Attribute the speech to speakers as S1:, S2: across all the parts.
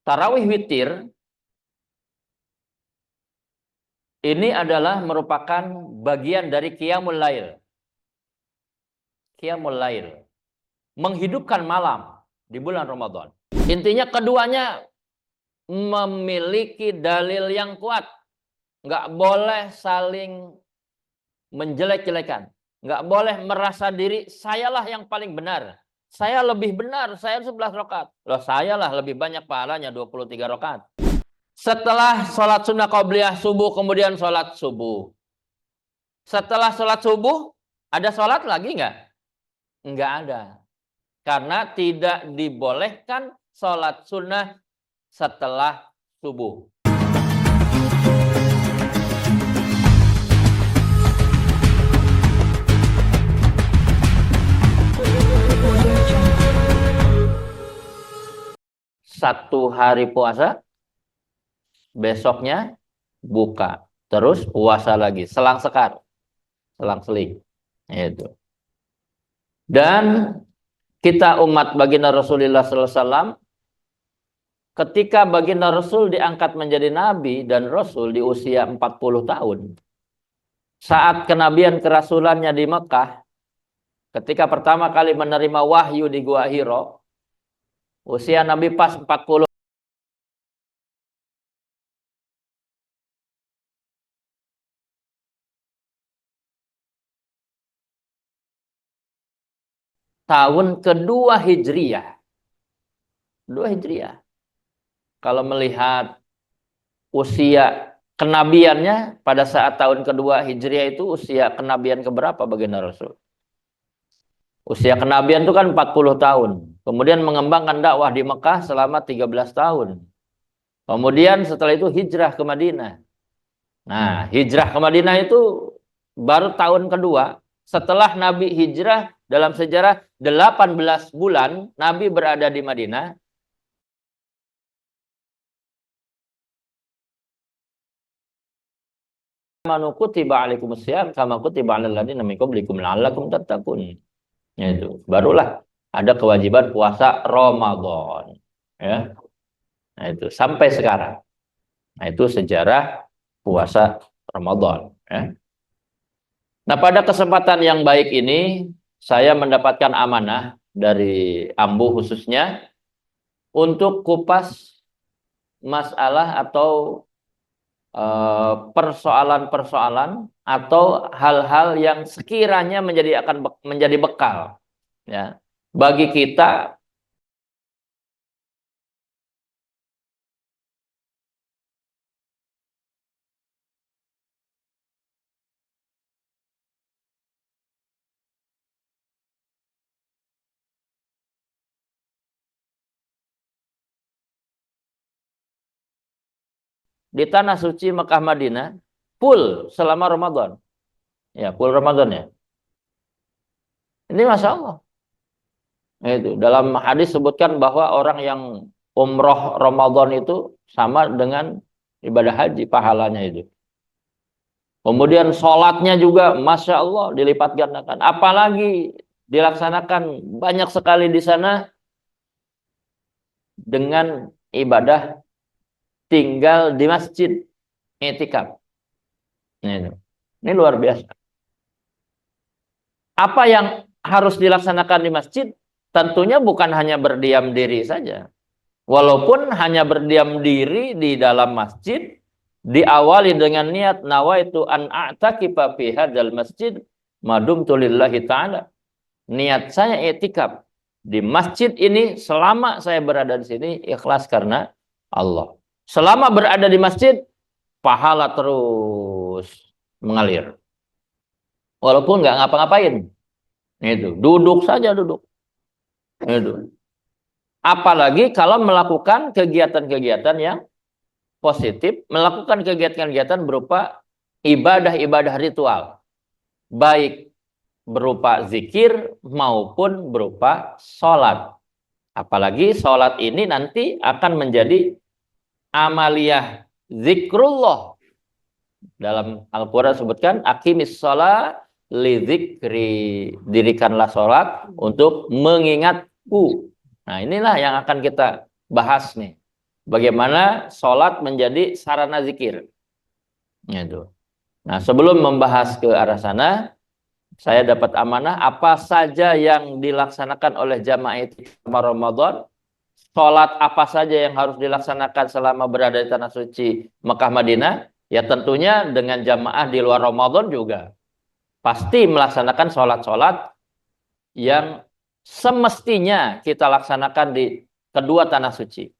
S1: Tarawih witir ini adalah merupakan bagian dari Qiyamul Lail. Qiyamul Lail. Menghidupkan malam di bulan Ramadan. Intinya keduanya memiliki dalil yang kuat. Nggak boleh saling menjelek-jelekan. Nggak boleh merasa diri, sayalah yang paling benar. Saya lebih benar, saya 11 rakaat. Loh, sayalah lebih banyak pahalanya 23 rakaat. Setelah sholat sunnah qabliyah subuh, kemudian sholat subuh. Setelah sholat subuh, ada sholat lagi nggak? Nggak ada. Karena tidak dibolehkan sholat sunnah setelah subuh. Satu hari puasa, besoknya buka. Terus puasa lagi, selang sekar, selang seling. Itu. Dan kita umat baginda Rasulullah SAW, ketika baginda Rasul diangkat menjadi nabi dan rasul di usia 40 tahun. Saat kenabian kerasulannya di Mekah, ketika pertama kali menerima wahyu di Gua Hiro, usia Nabi pas 40. Tahun kedua Hijriyah. Kedua Hijriyah. Kalau melihat usia kenabiannya pada saat tahun kedua Hijriah itu usia kenabian keberapa baginda Rasul? Usia kenabian itu kan 40 tahun. Kemudian mengembangkan dakwah di Mekah selama 13 tahun. Kemudian setelah itu hijrah ke Madinah. Nah, hijrah ke Madinah itu baru tahun kedua. Setelah Nabi hijrah dalam sejarah 18 bulan Nabi berada di Madinah. Manu kutiba alaikumusiyam kama kutiba alal ladzina min qablikum la'allakum tattaqun. Itu barulah ada kewajiban puasa Ramadan, ya. Nah, itu sampai sekarang. Nah, itu sejarah puasa Ramadan, ya. Nah, pada kesempatan yang baik ini saya mendapatkan amanah dari Ambu khususnya untuk kupas masalah atau persoalan-persoalan atau hal-hal yang sekiranya akan menjadi bekal, ya, bagi kita di tanah suci Mekah Madinah full selama Ramadan, ya, full Ramadan, ya. Ini Masya Allah. Itu dalam hadis sebutkan bahwa orang yang umroh Ramadan itu sama dengan ibadah haji pahalanya itu. Kemudian sholatnya juga Masya Allah dilipat gandakan. Apalagi dilaksanakan banyak sekali di sana dengan ibadah tinggal di masjid, i'tikaf. Ini luar biasa. Apa yang harus dilaksanakan di masjid? Tentunya bukan hanya berdiam diri saja. Walaupun hanya berdiam diri di dalam masjid, diawali dengan niat nawaitu an a'takifa fi hadzal masjid madumtu lillahi ta'ala. Niat saya i'tikaf di masjid ini selama saya berada di sini ikhlas karena Allah. Selama berada di masjid, pahala terus mengalir. Walaupun nggak ngapa-ngapain. Itu, duduk saja duduk. Itu. Apalagi kalau melakukan kegiatan-kegiatan yang positif, melakukan kegiatan-kegiatan berupa ibadah-ibadah ritual. Baik berupa zikir maupun berupa sholat. Apalagi sholat ini nanti akan menjadi amaliyah zikrullah. Dalam Al-Quran sebutkan aqimis sholat li zikri, dirikanlah sholat untuk mengingatku. Nah, inilah yang akan kita bahas nih. bagaimana sholat menjadi sarana zikir. Gitu. Nah, sebelum membahas ke arah sana, saya dapat amanah apa saja yang dilaksanakan oleh jamaah itu selama Ramadan, sholat apa saja yang harus dilaksanakan selama berada di tanah suci Mekah Madinah, ya tentunya dengan jamaah di luar Ramadan juga pasti melaksanakan sholat-sholat yang semestinya kita laksanakan di kedua tanah suci.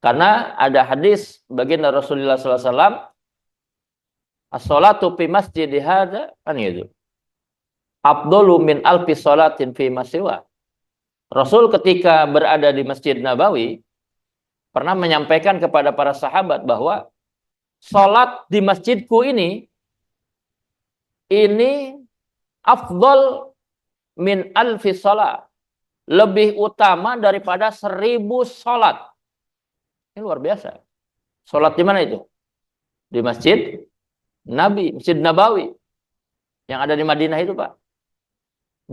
S1: Karena ada hadis baginda Rasulullah SAW, as-sholatu fi masjid hadza, kan gitu. Afdalu min alfi sholatin fi masiwa. Rasul ketika berada di Masjid Nabawi pernah menyampaikan kepada para sahabat bahwa sholat di masjidku ini afdal min alfi sholat, lebih utama daripada 1000 sholat. Ini luar biasa. Sholat di mana itu? Di Masjid Nabi, Masjid Nabawi yang ada di Madinah itu, Pak.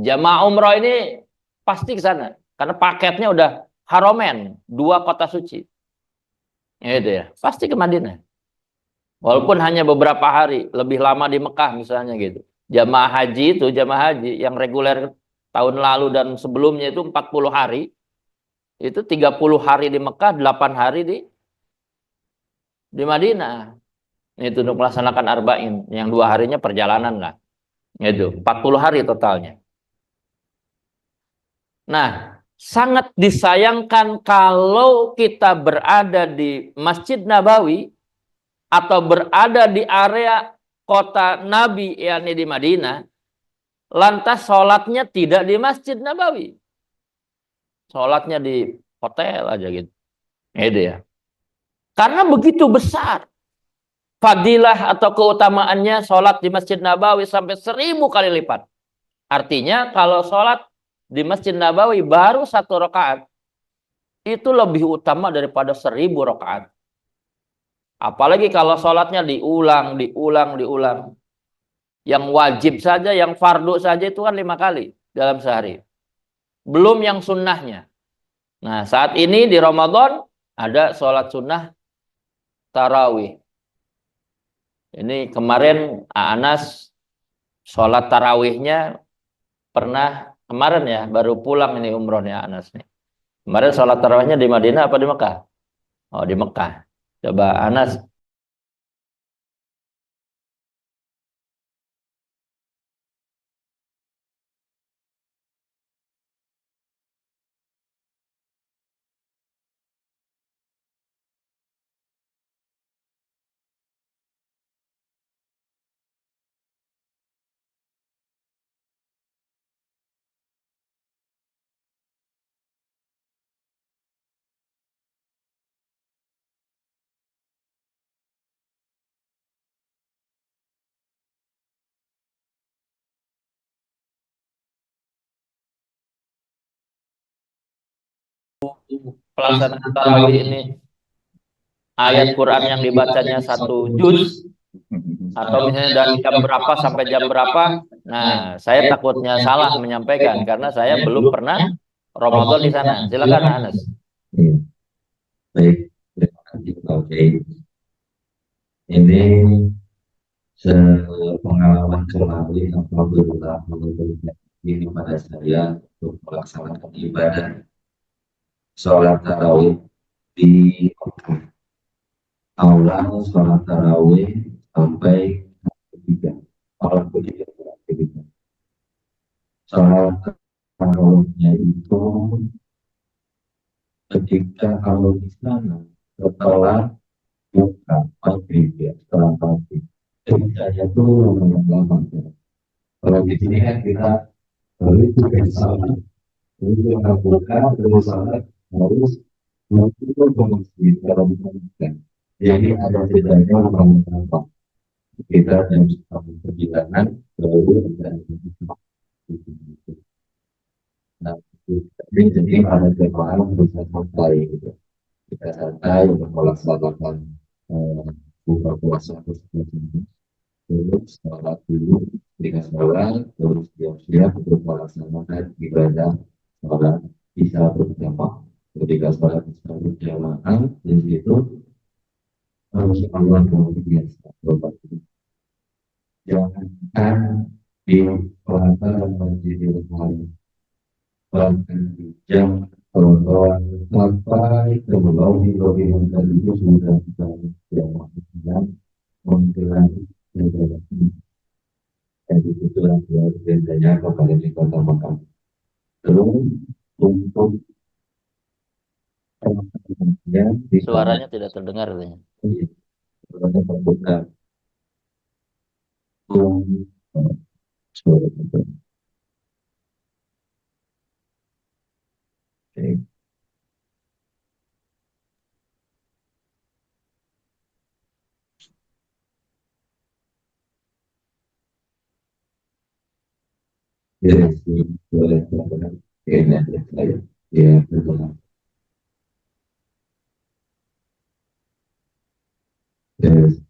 S1: Jamaah umroh ini pasti ke sana karena paketnya udah Haromen, 2 kota suci. Ya, itu ya, pasti ke Madinah. Walaupun hanya beberapa hari, lebih lama di Mekah misalnya gitu. Jamaah haji yang reguler tahun lalu dan sebelumnya itu 40 hari. Itu 30 hari di Mekah, 8 hari di Madinah. Itu untuk melaksanakan arba'in, yang 2 harinya perjalanan lah. Itu 40 hari totalnya. Nah, sangat disayangkan kalau kita berada di Masjid Nabawi atau berada di area kota Nabi, yakni di Madinah, lantas sholatnya tidak di Masjid Nabawi. Sholatnya di hotel aja gitu. Itu ya. Karena begitu besar fadilah atau keutamaannya sholat di Masjid Nabawi sampai 1000 kali lipat. Artinya kalau sholat di Masjid Nabawi baru 1 rakaat, itu lebih utama daripada 1000 rakaat. Apalagi kalau sholatnya diulang. Yang wajib saja, yang fardu saja itu kan 5 kali dalam sehari. Belum yang sunnahnya. Nah, saat ini di Ramadan ada sholat sunnah tarawih. Ini kemarin Anas sholat tarawihnya pernah kemarin ya, baru pulang ini umrohnya Anas nih. Kemarin sholat tarawihnya di Madinah apa di Mekah? Oh, di Mekah. Coba Anas. Pelaksanaan tarawih ini ayat Quran yang dibacanya 1 juz atau misalnya dari jam berapa sampai jam berapa. Nah, saya takutnya salah menyampaikan karena saya belum pernah Ramadan di sana. Silakan Anas.
S2: Baik, terima kasih Pak Kiai. Ini sepengalaman kembali alhamdulillah memberikan ini pada saya untuk melaksanakan ibadah sholat tarawih di awal sholat tarawih sampai ketiga. Sholat tarawihnya itu ketika kalau di sana setelah buka maghrib ya, setelah maghrib saya tuh lumayan lama ya. Kalau di sini kan kita itu kan salah untuk buka terus salat harus itu masjid kalau bukan. Jadi ada bedanya beberapa kita yang perjalanan lalu dan nah jadi pada jemaah bisa santai gitu. Kita santai melaksanakan buka puasa tersebut. Terus sholat dulu dengan sholat, terus siap-siap untuk melaksanakan ibadah sholat bisa berjamaah. ketika sholat berjamaah di situ harus Allah luar biasa berobat. Jangan di pelataran Masjidil Haram, bahkan di jam trotoar sampai ke lobi yang tadi itu sudah kita jamaah menjelang ibadah ini. Jadi itulah biasanya kepada di kota Mekah. Terus untuk yang di
S1: Suaranya tidak terdengar katanya.
S2: suaranya terbuka. Suara terbuka. Oke. Ya, boleh, boleh. Ini ada saya. Ya, betul. Yes,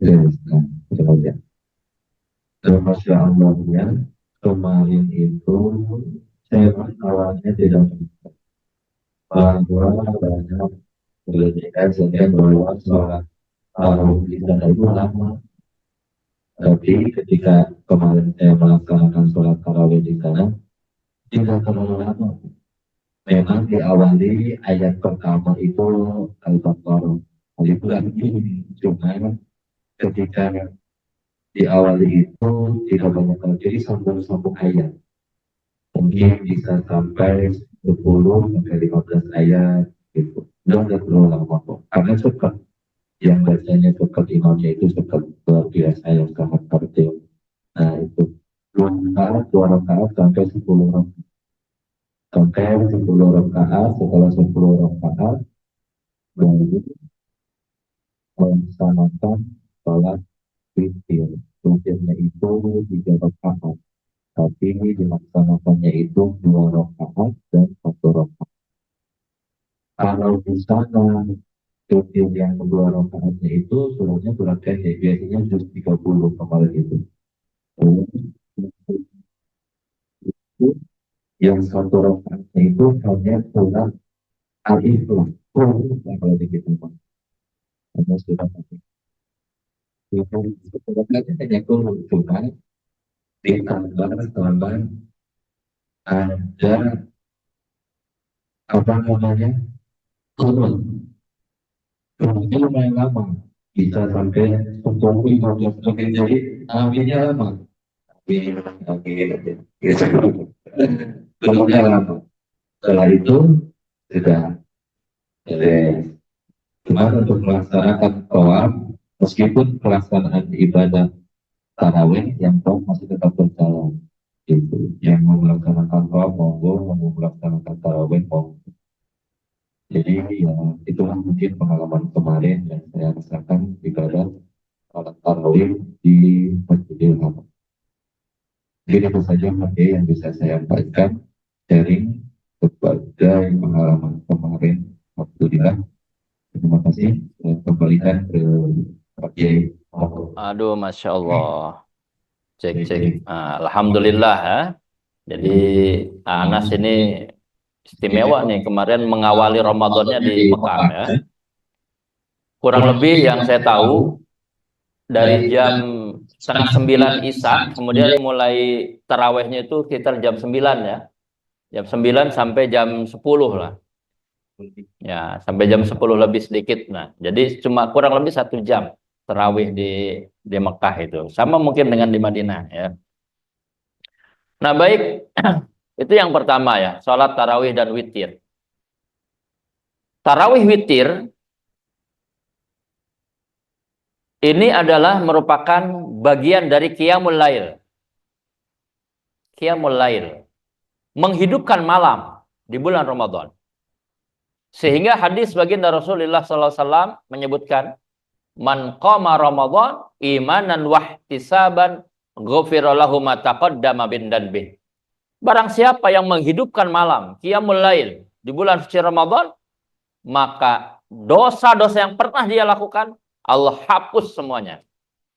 S2: yes, nah, betul ya. Masya Allah ya, kemarin itu saya awalnya tidak menyangka bahwa banyak belajar saya bahwa sholat tarawih di sana itu lama. Tapi ketika kemarin saya melaksanakan sholat tarawih di sana, tidak terlalu lama. Memang diawali ayat pertama itu Al-Baqarah. Alif Lam Mim. Cuma ketika diawali itu tidak banyak lagi, jadi sambung-sambung ayat. Mungkin bisa sampai 10 sampai 15 ayat gitu. Dan tidak terlalu lama kok. Karena cepat. Yang bacanya cepat, imamnya itu cepat, luar biasa yang sangat tertib. Nah itu dua rakaat sampai 10 rakaat. Sampai 10 rakaat, setelah 10 rakaat baru melaksanakan sholat witir. Witirnya itu 3 rakaat, tapi dilaksanakannya itu 2 rakaat dan 1 rakaat. Kalau di sana witir yang kedua rakaatnya itu suratnya surat pendek, biasanya juz 30 kemarin itu. Yang 1 rakaatnya itu hanya surat Al-Ikhlas. Kalau di kita hanya surat Al-Ikhlas. Rakaatnya hanya kurang, cuma ditambah ada apa namanya turun. Turunnya lumayan lama, bisa sampai 10-15 menit. Jadi aminnya lama. Amin. Turunnya lama. Setelah itu sudah. Jadi cuma untuk melaksanakan tawaf, meskipun pelaksanaan ibadah tarawih yang tawaf masih tetap berjalan. Itu yang mau melaksanakan tawaf monggo, mau melaksanakan tarawih monggo. Jadi ya itulah mungkin pengalaman kemarin yang saya rasakan ibadah salat tarawih di Masjidil Haram. Jadi itu saja yang bisa saya sampaikan, sharing sebagai pengalaman kemarin. Alhamdulillah. Terima kasih. Saya kembalikan ke Pak Kiai.
S1: Aduh, Masya Allah. Cek. Alhamdulillah ya. Jadi Anas ini istimewa nih, kemarin mengawali Ramadannya di Mekah ya. Kurang lebih yang saya tahu dari jam setengah 9 Isya, kemudian mulai tarawehnya itu sekitar jam 9 ya. Jam 9 sampai jam 10 lah. Ya, sampai jam 10 lebih sedikit. Nah, jadi cuma kurang lebih 1 jam tarawih di Mekah itu. Sama mungkin dengan di Madinah ya. Nah, baik. Itu yang pertama ya, sholat tarawih dan witir. Tarawih witir ini adalah merupakan bagian dari Qiyamul Lail. Qiyamul Lail. Menghidupkan malam di bulan Ramadan. Sehingga hadis baginda Rasulullah SAW menyebutkan, Man qama Ramadan imanan wahtisaban ghufira lahu ma taqaddama min dhanbihi. Barang siapa yang menghidupkan malam, Qiyamul Lail, di bulan suci Ramadan, maka dosa-dosa yang pernah dia lakukan, Allah hapus semuanya.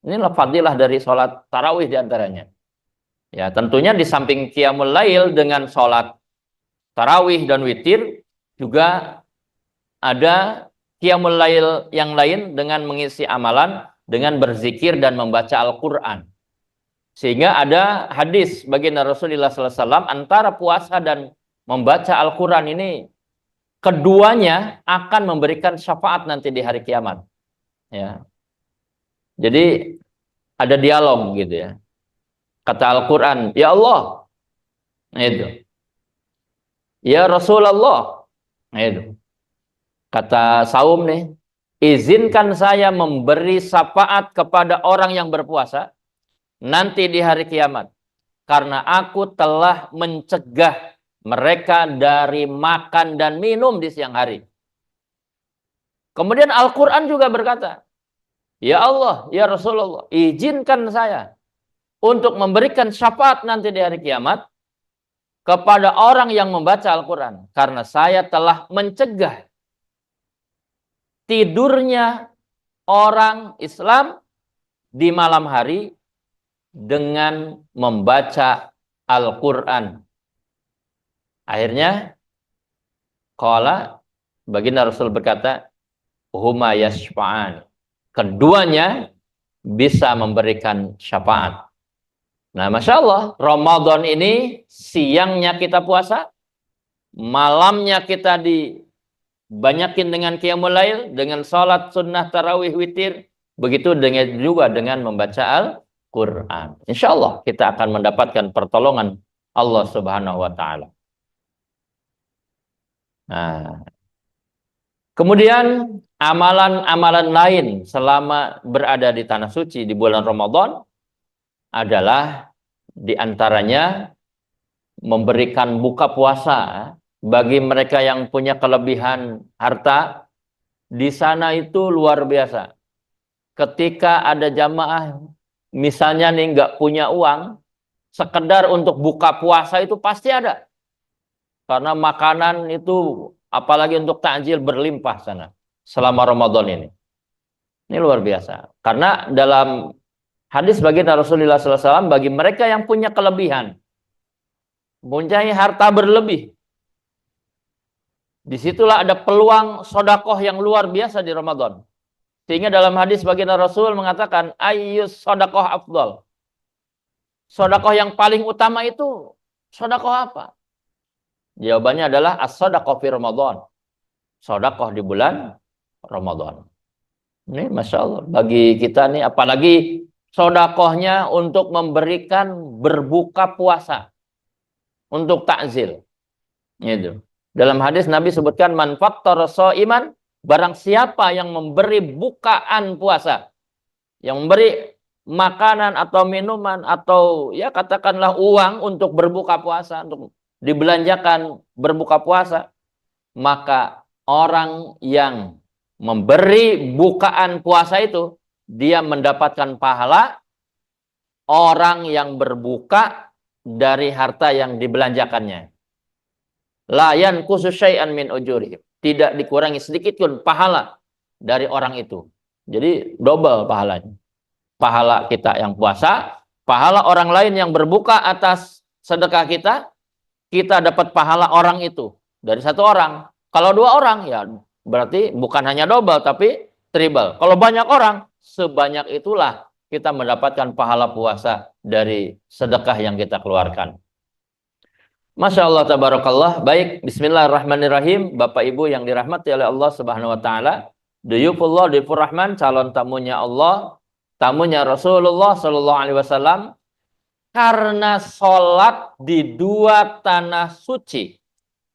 S1: Inilah fadilah dari sholat tarawih diantaranya. Ya, tentunya di samping Qiyamul Lail dengan sholat tarawih dan witir, juga ada qiyamul lail yang lain dengan mengisi amalan dengan berzikir dan membaca Al-Qur'an. Sehingga ada hadis baginda Rasulullah SAW antara puasa dan membaca Al-Qur'an ini keduanya akan memberikan syafaat nanti di hari kiamat. Ya. Jadi ada dialog gitu ya. Kata Al-Qur'an, "Ya Allah." Nah, itu. "Ya Rasulullah." Nah, itu. Kata Saum nih, "Izinkan saya memberi syafaat kepada orang yang berpuasa nanti di hari kiamat. Karena aku telah mencegah mereka dari makan dan minum di siang hari." Kemudian Al-Quran juga berkata, "Ya Allah, ya Rasulullah, izinkan saya untuk memberikan syafaat nanti di hari kiamat kepada orang yang membaca Al-Quran. Karena saya telah mencegah tidurnya orang Islam di malam hari dengan membaca Al-Quran." Akhirnya, qala, baginda Rasul berkata, "Huma yashfa'an." Keduanya bisa memberikan syafaat. Nah, Masya Allah, Ramadan ini siangnya kita puasa, malamnya kita dibanyakin dengan qiyamul lail, dengan sholat sunnah tarawih witir, begitu dengan juga dengan membaca Al-Quran. Insya Allah kita akan mendapatkan pertolongan Allah Subhanahu wa Ta'ala. Nah, kemudian amalan-amalan lain selama berada di tanah suci di bulan Ramadan adalah diantaranya memberikan buka puasa bagi mereka yang punya kelebihan harta. Di sana itu luar biasa. Ketika ada jamaah misalnya nih nggak punya uang, sekedar untuk buka puasa itu pasti ada. Karena makanan itu apalagi untuk takjil berlimpah sana selama Ramadan ini. Ini luar biasa. Karena dalam hadis baginda Rasulullah SAW, bagi mereka yang punya kelebihan, mempunyai harta berlebih, disitulah ada peluang sodakoh yang luar biasa di Ramadan. Sehingga dalam hadis baginda Rasul mengatakan, ayyus sodakoh afdal. Sodakoh yang paling utama itu sodakoh apa? Jawabannya adalah as-sodakoh fi Ramadan. Sodakoh di bulan Ramadan. Ini Masya Allah. Bagi kita nih, apalagi sodakohnya untuk memberikan berbuka puasa. Untuk takzil. Itu. Dalam hadis Nabi sebutkan, man fattara sha'iman, barang siapa yang memberi bukaan puasa. Yang memberi makanan atau minuman atau ya katakanlah uang untuk berbuka puasa. Untuk dibelanjakan berbuka puasa, maka orang yang memberi bukaan puasa itu dia mendapatkan pahala orang yang berbuka dari harta yang dibelanjakannya. La yanqusu syai'an min ujurihim. Tidak dikurangi sedikit pun pahala dari orang itu. Jadi double pahalanya. Pahala kita yang puasa, pahala orang lain yang berbuka atas sedekah kita, kita dapat pahala orang itu dari satu orang. Kalau dua orang ya berarti bukan hanya double tapi triple. Kalau banyak orang, sebanyak itulah kita mendapatkan pahala puasa dari sedekah yang kita keluarkan. Masya Allah tabarakallah. Baik, bismillahirrahmanirrahim. Bapak Ibu yang dirahmati oleh Allah Subhanahu wa Ta'ala, duyufullah, duyufur rahman, calon tamunya Allah, tamunya Rasulullah Sallallahu Alaihi Wasallam. Karena sholat di dua tanah suci,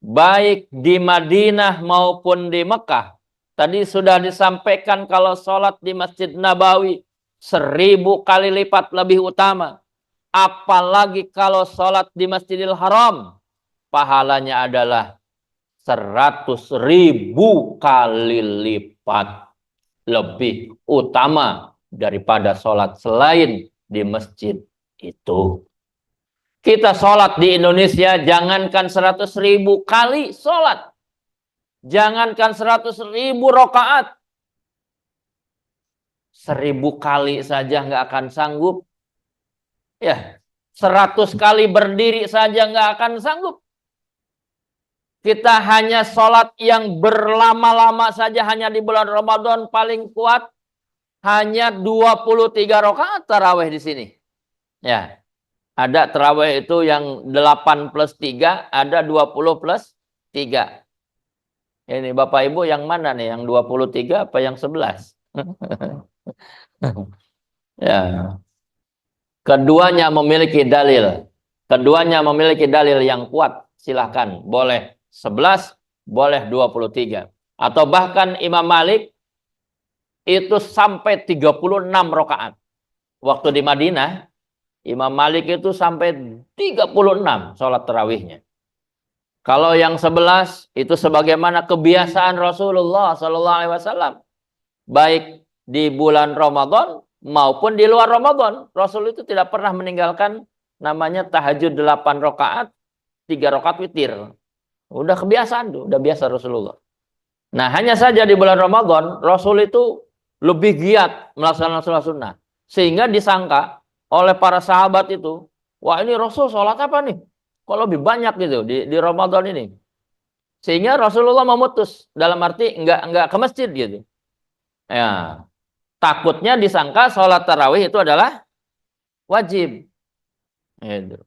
S1: baik di Madinah maupun di Mekah, tadi sudah disampaikan kalau sholat di Masjid Nabawi 1000 kali lipat lebih utama. Apalagi kalau sholat di Masjidil Haram, pahalanya adalah 100.000 kali lipat lebih utama daripada sholat selain di masjid itu. Kita sholat di Indonesia, jangankan 100.000 kali sholat, jangankan 100.000 rakaat, 1000 kali saja nggak akan sanggup. Ya, 100 kali berdiri saja nggak akan sanggup. kita hanya sholat yang berlama-lama saja hanya di bulan Ramadan paling kuat hanya 23 rakaat tarawih di sini. Ya. Ada tarawih itu yang 8 plus 3, ada 20 plus 3. Ini Bapak Ibu yang mana nih? Yang 23 apa yang 11? Ya. Keduanya memiliki dalil. Keduanya memiliki dalil yang kuat. Silahkan. Boleh 11, boleh 23. Atau bahkan Imam Malik itu sampai 36 rakaat. Waktu di Madinah, Imam Malik itu sampai 36 sholat tarawihnya. Kalau yang 11 itu sebagaimana kebiasaan Rasulullah SAW. Baik di bulan Ramadan maupun di luar Ramadan. Rasul itu tidak pernah meninggalkan namanya tahajud 8 rakaat, 3 rakaat witir. Udah kebiasaan tuh, udah biasa Rasulullah. Nah, hanya saja di bulan Ramadan, Rasul itu lebih giat melaksanakan sholat sunnah. Sehingga disangka oleh para sahabat itu, wah ini Rasul sholat apa nih? Kok lebih banyak gitu di Ramadan ini. Sehingga Rasulullah memutus, dalam arti enggak ke masjid gitu. Ya, takutnya disangka sholat tarawih itu adalah wajib. Gitu.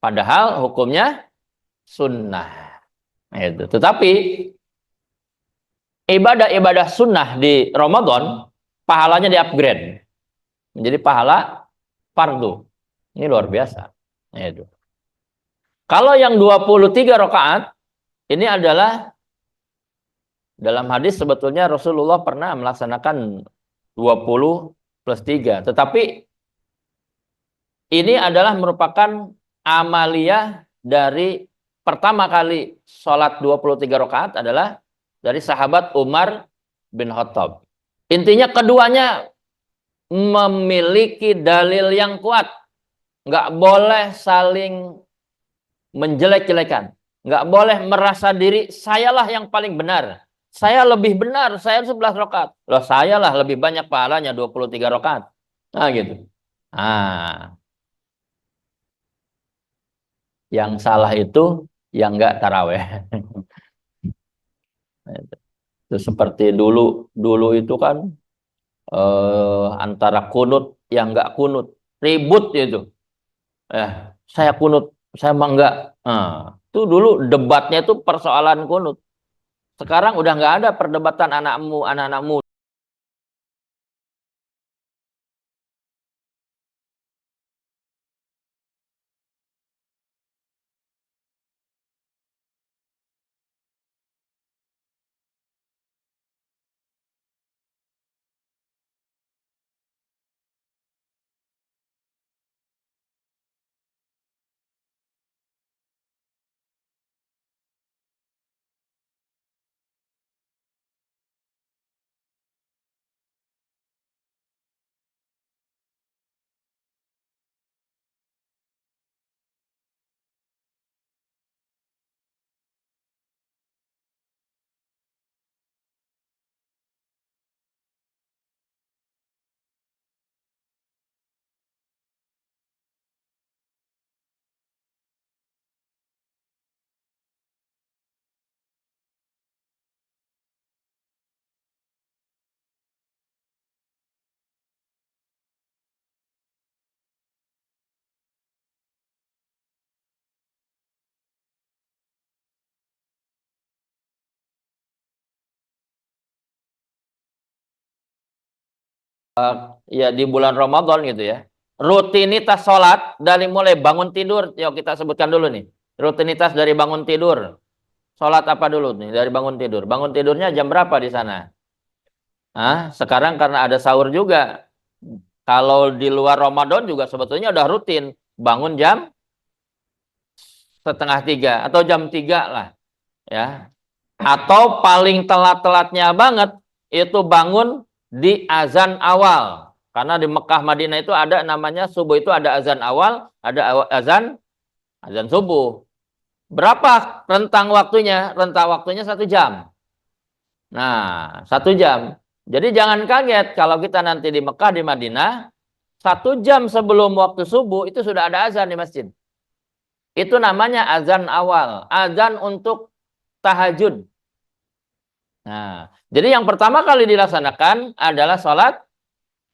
S1: Padahal hukumnya sunnah. Gitu. Tetapi ibadah-ibadah sunnah di Ramadan pahalanya di-upgrade menjadi pahala fardu. Ini luar biasa. Gitu. Kalau yang 23 rakaat ini adalah dalam hadis sebetulnya Rasulullah pernah melaksanakan 20 plus 3. Tetapi ini adalah merupakan amaliyah dari pertama kali sholat 23 rakaat adalah dari sahabat Umar bin Khattab. Intinya keduanya memiliki dalil yang kuat. Nggak boleh saling menjelek-jelekan. Nggak boleh merasa diri, sayalah yang paling benar. Saya lebih benar, saya 11 rakaat. Loh, sayalah lebih banyak pahalanya 23 rakaat. Nah, gitu. Nah, yang salah itu yang nggak taraweh. Itu seperti dulu itu kan antara kunut yang nggak kunut, ribut itu. Saya kunut, saya mah enggak. Nah, itu dulu debatnya itu persoalan kunut. Sekarang udah nggak ada perdebatan anak-anak muda. Ya di bulan Ramadan gitu ya. Rutinitas sholat dari mulai bangun tidur, yuk kita sebutkan dulu nih. Rutinitas dari bangun tidur. Sholat apa dulu nih dari bangun tidur? Bangun tidurnya jam berapa di sana? Sekarang karena ada sahur juga. Kalau di luar Ramadan juga sebetulnya udah rutin. Bangun jam setengah 3 atau jam 3 lah. Ya. Atau paling telat-telatnya banget itu bangun di azan awal. Karena di Mekah Madinah itu ada namanya subuh itu ada azan awal, ada azan subuh. Berapa rentang waktunya? Rentang waktunya 1 jam. Nah, 1 jam. Jadi jangan kaget kalau kita nanti di Mekah, di Madinah, 1 jam sebelum waktu subuh itu sudah ada azan di masjid. Itu namanya azan awal. Azan untuk tahajud. Nah, jadi yang pertama kali dilaksanakan adalah sholat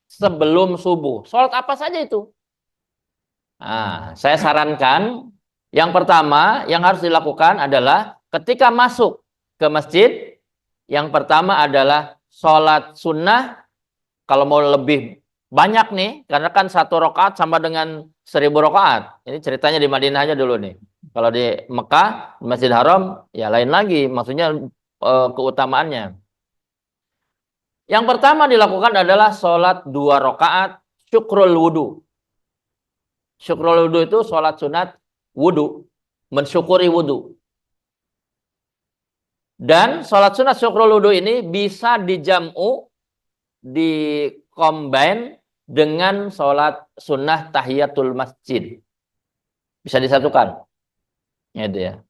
S1: sebelum subuh. Sholat apa saja itu? Nah, saya sarankan yang pertama yang harus dilakukan adalah ketika masuk ke masjid, yang pertama adalah sholat sunnah. Kalau mau lebih banyak nih, karena kan 1 rakaat sama dengan 1000 rakaat. Ini ceritanya di Madinah aja dulu nih. Kalau di Mekah, di Masjid Haram, ya lain lagi. Maksudnya keutamaannya. Yang pertama dilakukan adalah sholat 2 rakaat syukrul wudu. Syukrul wudu itu sholat sunat wudu, mensyukuri wudu. Dan sholat sunat syukrul wudu ini bisa dijamu, di-combine dengan sholat sunnah tahiyatul masjid. Bisa disatukan. Gitu ya.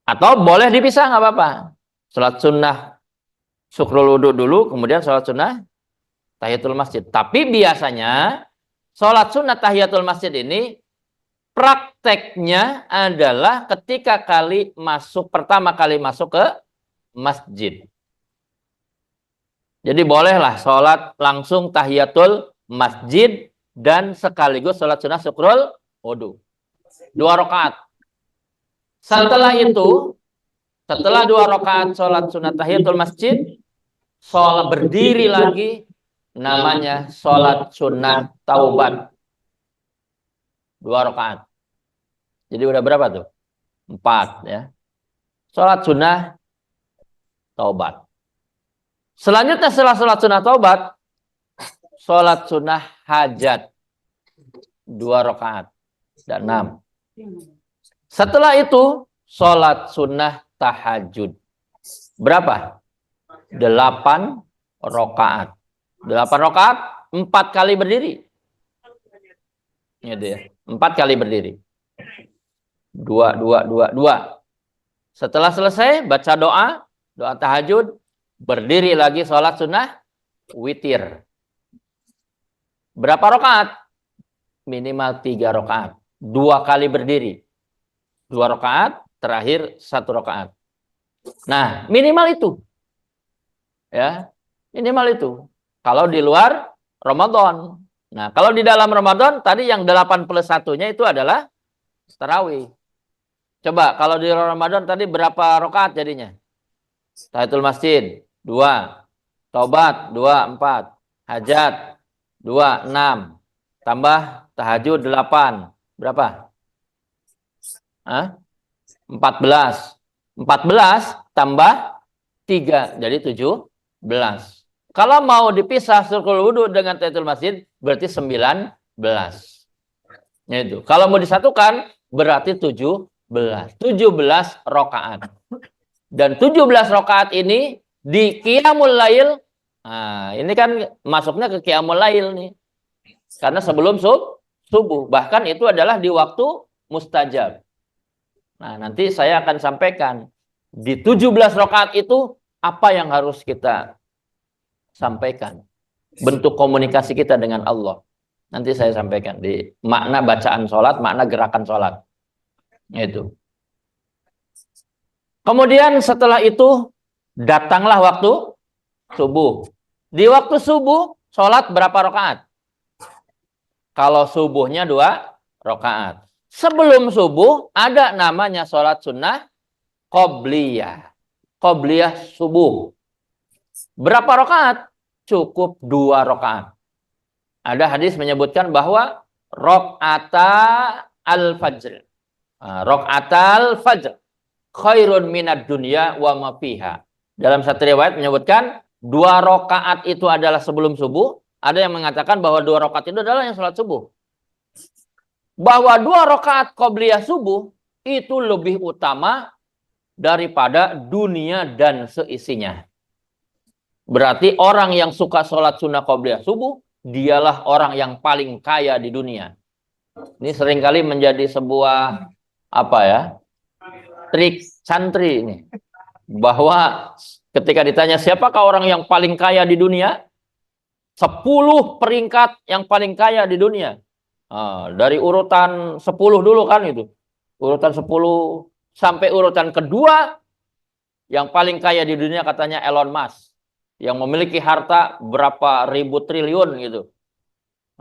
S1: Atau boleh dipisah, nggak apa-apa. Sholat sunnah syukrul wudu dulu, kemudian sholat sunnah tahiyatul masjid. Tapi biasanya sholat sunnah tahiyatul masjid ini prakteknya adalah ketika pertama kali masuk ke masjid. Jadi bolehlah sholat langsung tahiyatul masjid dan sekaligus sholat sunnah syukrul wudu. 2 rakaat. Setelah 2 rakaat sholat sunnah tahiyatul masjid, sholat berdiri lagi, namanya sholat sunnah taubat. 2 rakaat. Jadi udah berapa tuh? 4 ya. Sholat sunnah taubat. Selanjutnya setelah sholat sunnah taubat, sholat sunnah hajat. 2 rakaat. Dan 6. Setelah itu, sholat sunnah tahajud. Berapa? 8 rakaat. 8 rakaat, 4 kali berdiri. Gitu ya. 4 kali berdiri. 2, 2, 2, 2. Setelah selesai, baca doa tahajud, berdiri lagi sholat sunnah witir. Berapa rakaat? Minimal 3 rakaat. 2 kali berdiri. 2 rakaat, terakhir 1 rakaat. Nah, minimal itu. Ya, minimal itu. Kalau di luar Ramadan. Nah, kalau di dalam Ramadan, tadi yang 8+1-nya itu adalah tarawih. Coba, kalau di Ramadan tadi berapa rakaat jadinya? Tahiyatul masjid, 2. Taubat, 2, 4. Hajat, 2, 6. Tambah tahajud, 8. Berapa? Hah? 14. 14 tambah 3. Jadi 17. Kalau mau dipisah syukrul wudu dengan tahiyatul masjid, berarti 19. Itu. Kalau mau disatukan, berarti 17 rakaat. Dan 17 rakaat ini di qiyamul lail. Nah, ini kan masuknya ke qiyamul lail nih. Karena sebelum subuh. Bahkan itu adalah di waktu mustajab. Nah, nanti saya akan sampaikan di 17 rakaat itu apa yang harus kita sampaikan. Bentuk komunikasi kita dengan Allah. Nanti saya sampaikan di makna bacaan sholat, makna gerakan sholat. Itu. Kemudian setelah itu datanglah waktu subuh. Di waktu subuh sholat berapa rakaat? Kalau subuhnya 2 rakaat. Sebelum subuh ada namanya sholat sunnah qobliyah. Qobliyah subuh. Berapa rakaat? Cukup 2 rakaat. Ada hadis menyebutkan bahwa rakaata al-fajr. Rakaatal fajr khairun minad dunya wa ma fiha. Dalam satu riwayat menyebutkan 2 rakaat itu adalah sebelum subuh. Ada yang mengatakan bahwa 2 rakaat itu adalah yang sholat subuh. Bahwa 2 rakaat qobliyah subuh itu lebih utama daripada dunia dan seisinya. Berarti orang yang suka sholat sunnah qobliyah subuh, dialah orang yang paling kaya di dunia. Ini seringkali menjadi sebuah trik santri ini. Bahwa ketika ditanya siapakah orang yang paling kaya di dunia, 10 peringkat yang paling kaya di dunia. Dari urutan 10 dulu kan itu. Urutan 10 sampai urutan kedua yang paling kaya di dunia katanya Elon Musk yang memiliki harta berapa ribu triliun gitu.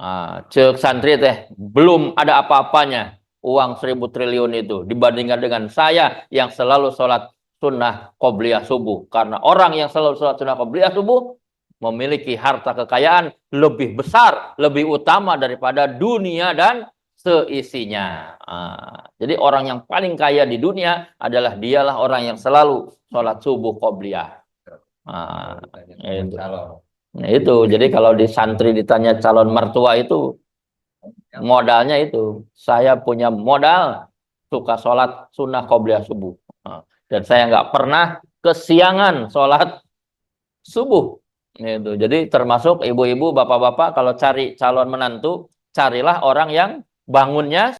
S1: Nah, cek santri teh belum ada apa-apanya uang 1.000 triliun itu dibandingkan dengan saya yang selalu sholat sunnah qobliyah subuh. Karena orang yang selalu sholat sunnah qobliyah subuh memiliki harta kekayaan lebih besar, lebih utama daripada dunia dan seisinya. Jadi orang yang paling kaya di dunia adalah dialah orang yang selalu sholat subuh qobliyah. Itu. Nah, itu. Jadi kalau di santri ditanya calon mertua itu modalnya itu. Saya punya modal suka sholat sunnah qobliyah subuh. Dan saya nggak pernah kesiangan sholat subuh. Itu. Jadi termasuk ibu-ibu, bapak-bapak kalau cari calon menantu, carilah orang yang bangunnya.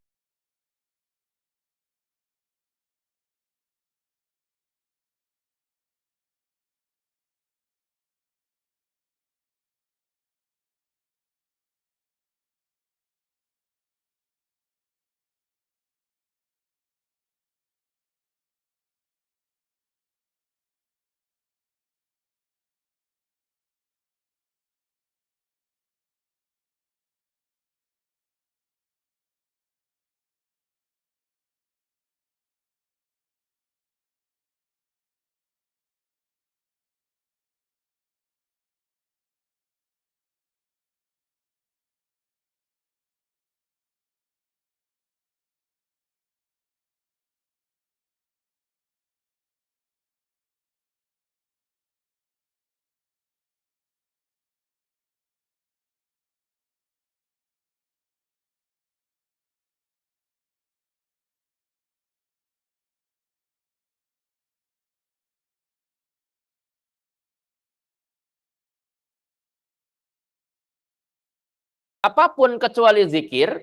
S1: Apapun kecuali zikir.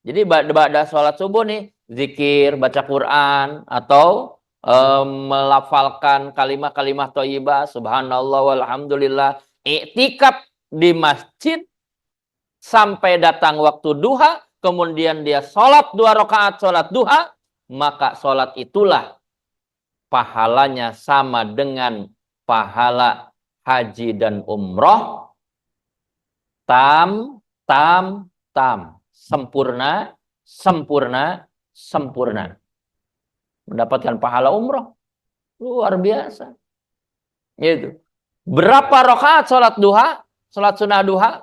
S1: Jadi pada sholat subuh nih, zikir, baca Quran, atau melafalkan kalimat-kalimat thayyibah, subhanallah walhamdulillah, iktikaf di masjid sampai datang waktu duha, kemudian dia sholat 2 rakaat sholat duha, maka sholat itulah pahalanya sama dengan pahala haji dan umroh, tam, sempurna, sempurna, sempurna. Mendapatkan pahala umroh. Luar biasa. Gitu. Berapa rakaat sholat duha? Sholat sunnah duha?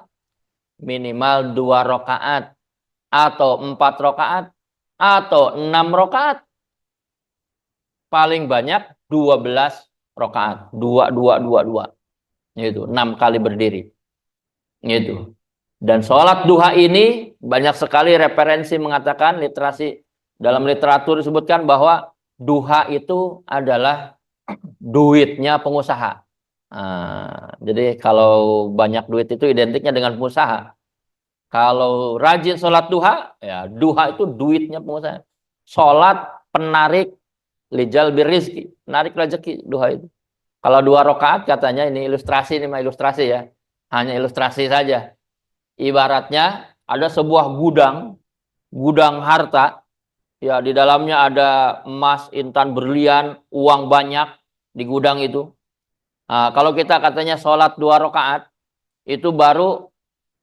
S1: Minimal 2 rakaat. Atau 4 rakaat. Atau 6 rakaat. Paling banyak 12 rakaat. 2, 2, 2, 2. Gitu. 6 kali berdiri. Gitu. Dan sholat duha ini banyak sekali referensi mengatakan, literasi dalam literatur disebutkan bahwa duha itu adalah duitnya pengusaha. Jadi kalau banyak duit itu identiknya dengan pengusaha. Kalau rajin sholat duha, ya duha itu duitnya pengusaha. Sholat penarik lijal birizki, narik rezeki duha itu. Kalau 2 rakaat katanya ini ilustrasi, ini mah ilustrasi ya, hanya ilustrasi saja. Ibaratnya ada sebuah gudang harta, ya di dalamnya ada emas, intan, berlian, uang banyak di gudang itu. Nah, kalau kita katanya sholat 2 rakaat, itu baru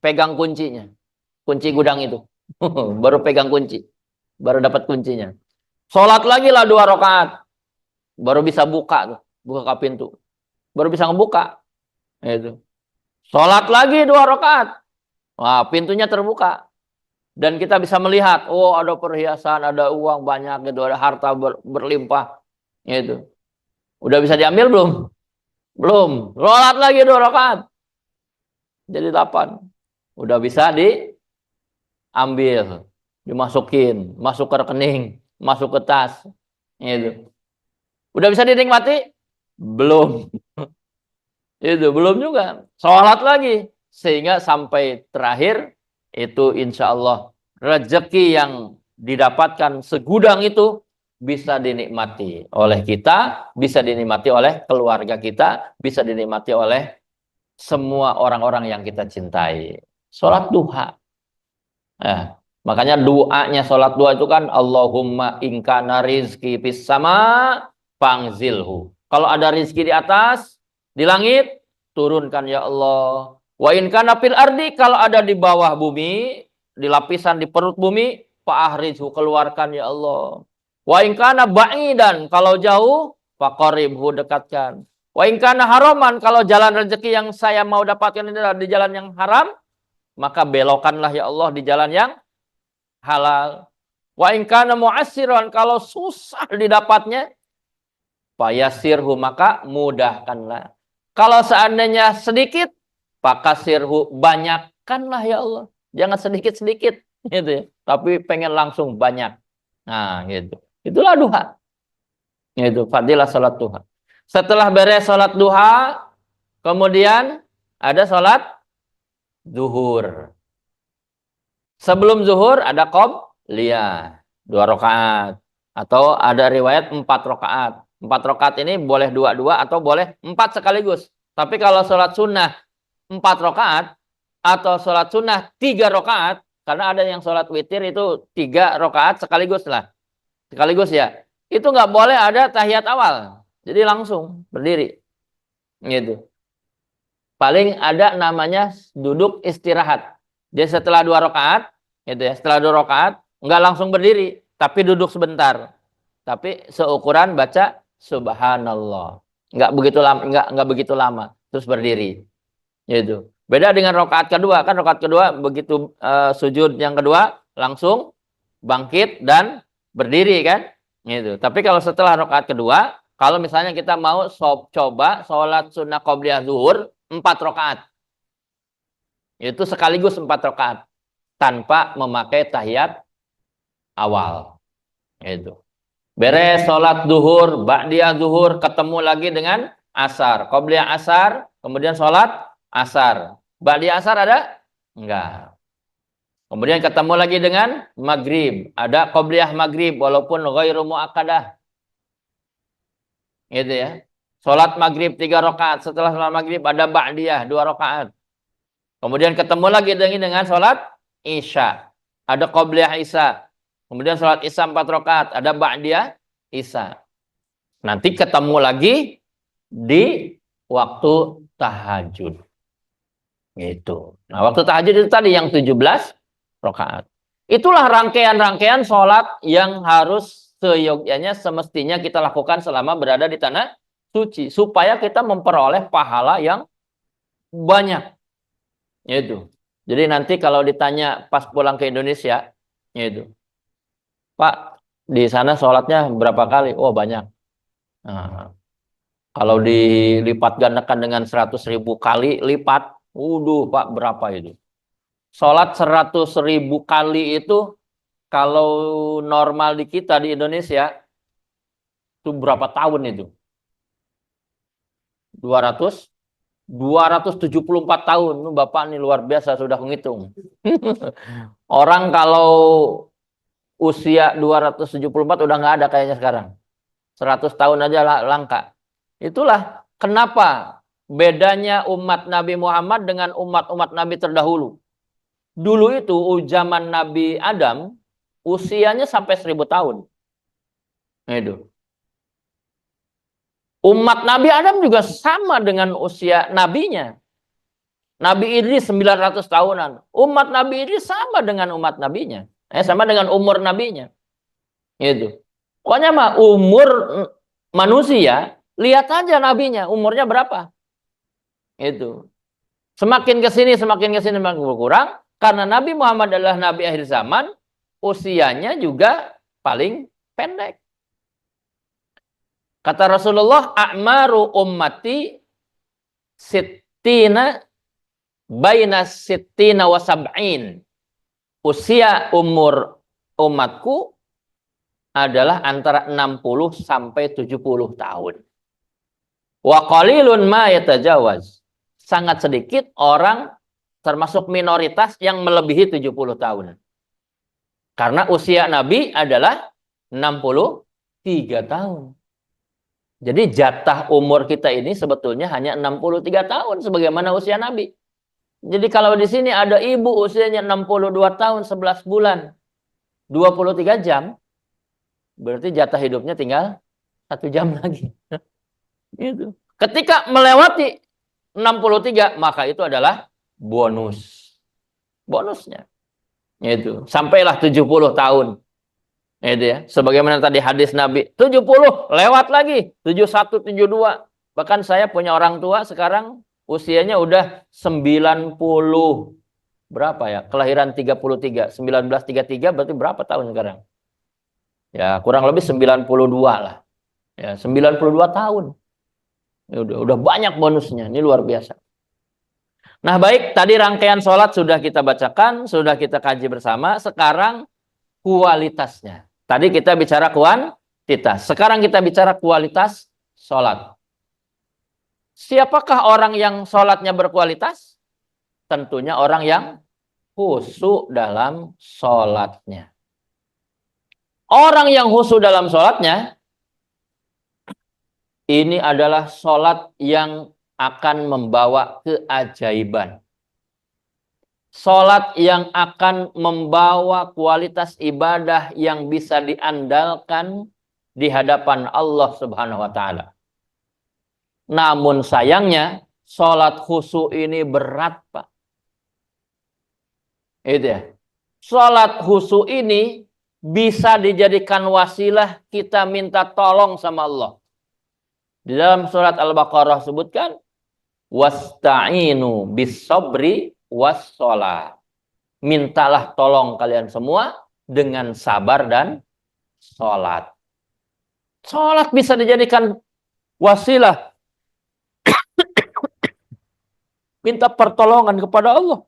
S1: pegang kuncinya, kunci gudang itu, baru pegang kunci, baru dapat kuncinya. Sholat lagi lah 2 rakaat, baru bisa buka tuh, buka pintu, baru bisa ngebuka. Itu. Sholat lagi 2 rakaat. Wah, pintunya terbuka. Dan kita bisa melihat, oh ada perhiasan, ada uang banyak gitu, ada harta berlimpah. Gitu. Udah bisa diambil belum? Belum. Sholat lagi 2 rakaat. Jadi 8. Udah bisa diambil. Dimasukin. Masuk ke rekening. Masuk ke tas. Gitu. Udah bisa dinikmati? Belum. Itu belum juga. Sholat lagi. Sehingga sampai terakhir itu insya Allah rezeki yang didapatkan segudang itu bisa dinikmati oleh kita, bisa dinikmati oleh keluarga kita, bisa dinikmati oleh semua orang-orang yang kita cintai. Sholat duha. Makanya doanya sholat duha itu kan Allahumma in kana rizki fis sama fangzilhu. Kalau ada rizki di atas, di langit, turunkan ya Allah. Wa in kana fil ardi, kalau ada di bawah bumi, di lapisan di perut bumi, fa'ahrijhu, keluarkan ya Allah. Wa in kana ba'idan, kalau jauh, faqaribhu, dekatkan. Wa in kana haraman, kalau jalan rezeki yang saya mau dapatkan ini adalah di jalan yang haram, maka belokkanlah ya Allah di jalan yang halal. Wa in kana mu'assiran, kalau susah didapatnya, fayasirhu, maka mudahkanlah. Kalau seandainya sedikit, fakasirhu, banyakkanlah ya Allah. Jangan sedikit-sedikit gitu ya. Tapi pengen langsung banyak. Nah, gitu. Itulah duha. Itu fadilah salat duha. Setelah beres salat duha, kemudian ada salat zuhur. Sebelum zuhur ada qobliyah, 2 rakaat. Atau ada riwayat 4 rakaat. 4 rakaat ini boleh 2-2 atau boleh 4 sekaligus. Tapi kalau sholat sunnah 4 rakaat atau sholat sunnah 3 rakaat, karena ada yang sholat witir itu 3 rakaat sekaligus lah. Sekaligus ya. Itu nggak boleh ada tahiyat awal. Jadi langsung berdiri. Gitu. Paling ada namanya duduk istirahat. Dia setelah 2 rakaat, gitu ya, setelah 2 rakaat, nggak langsung berdiri, tapi duduk sebentar. Tapi seukuran baca subhanallah. Nggak begitu lama, terus berdiri. Gitu. Beda dengan rakaat kedua, kan rakaat kedua begitu sujud yang kedua langsung bangkit dan berdiri kan? Gitu. Tapi kalau setelah rakaat kedua, kalau misalnya kita mau coba sholat sunnah qobliyah zuhur 4 rakaat. Itu sekaligus 4 rakaat tanpa memakai tahiyat awal. Itu. Beres sholat zuhur, ba'diyah zuhur, ketemu lagi dengan asar. Qobliyah asar, kemudian sholat asar. Ba'diyah asar ada? Enggak. Kemudian ketemu lagi dengan maghrib. Ada qobliyah maghrib walaupun ghairu mu'akkadah. Gitu ya. Sholat maghrib 3 rakaat. Setelah sholat maghrib ada ba'diyah 2 rakaat. Kemudian ketemu lagi dengan sholat isya. Ada qobliyah isya. Kemudian sholat isya 4 rakaat. Ada ba'diyah isya. Nanti ketemu lagi di waktu tahajud. Gitu. Nah, waktu tahajud itu tadi yang 17 rakaat. Itulah rangkaian-rangkaian sholat yang harus seyogyanya semestinya kita lakukan selama berada di tanah suci. Supaya kita memperoleh pahala yang banyak. Itu. Jadi nanti kalau ditanya pas pulang ke Indonesia, itu, Pak, di sana sholatnya berapa kali? Oh, banyak. Nah, kalau dilipat gandakan dengan 100.000 kali lipat, Pak, berapa itu? Sholat 100.000 kali itu kalau normal di kita di Indonesia itu berapa tahun itu? 274 tahun. Bapak ini luar biasa sudah menghitung. Orang kalau usia 274 udah nggak ada kayaknya sekarang. 100 tahun aja langka. Itulah kenapa bedanya umat Nabi Muhammad dengan umat-umat Nabi terdahulu. Dulu itu zaman Nabi Adam usianya sampai 1000 tahun. Itu. Umat Nabi Adam juga sama dengan usia nabinya. Nabi Idris 900 tahunan. Umat Nabi Idris sama dengan umat nabinya. Sama dengan umur nabinya. Itu. Pokoknya mah umur manusia, lihat aja nabinya umurnya berapa. Itu. Semakin ke sini semakin berkurang karena Nabi Muhammad adalah nabi akhir zaman, usianya juga paling pendek. Kata Rasulullah, a'maru ummati sittina baina sittina wa sab'in. Usia umur umatku adalah antara 60 sampai 70 tahun. Wa qalilun ma yatajawaz. Sangat sedikit orang termasuk minoritas yang melebihi 70 tahun. Karena usia Nabi adalah 63 tahun. Jadi jatah umur kita ini sebetulnya hanya 63 tahun sebagaimana usia Nabi. Jadi kalau di sini ada ibu usianya 62 tahun 11 bulan, 23 jam, berarti jatah hidupnya tinggal 1 jam lagi. Gitu. Ketika melewati 63, maka itu adalah bonus. Bonusnya. Itu. Sampailah 70 tahun. Itu ya. Sebagaimana tadi hadis Nabi. 70, lewat lagi. 71, 72. Bahkan saya punya orang tua sekarang usianya udah 90. Berapa ya? Kelahiran 33. 1933 berarti berapa tahun sekarang? Ya, kurang lebih 92 lah. Ya, 92 tahun. Ya, udah banyak bonusnya. Ini luar biasa. Nah, baik, tadi rangkaian sholat sudah kita bacakan, sudah kita kaji bersama. Sekarang kualitasnya. Tadi kita bicara kuantitas. Sekarang kita bicara kualitas sholat. Siapakah orang yang sholatnya berkualitas? Tentunya orang yang khusyuk dalam sholatnya. Orang yang khusyuk dalam sholatnya, ini adalah sholat yang akan membawa keajaiban. Sholat yang akan membawa kualitas ibadah yang bisa diandalkan di hadapan Allah Subhanahu wa Ta'ala. Namun sayangnya, sholat khusyuk ini berat, Pak. Itu ya. Sholat khusyuk ini bisa dijadikan wasilah kita minta tolong sama Allah. Di dalam surat Al-Baqarah sebutkan, wasta'inu bis-sabri was-sholat. Mintalah tolong kalian semua dengan sabar dan sholat. Sholat bisa dijadikan wasilah minta pertolongan kepada Allah.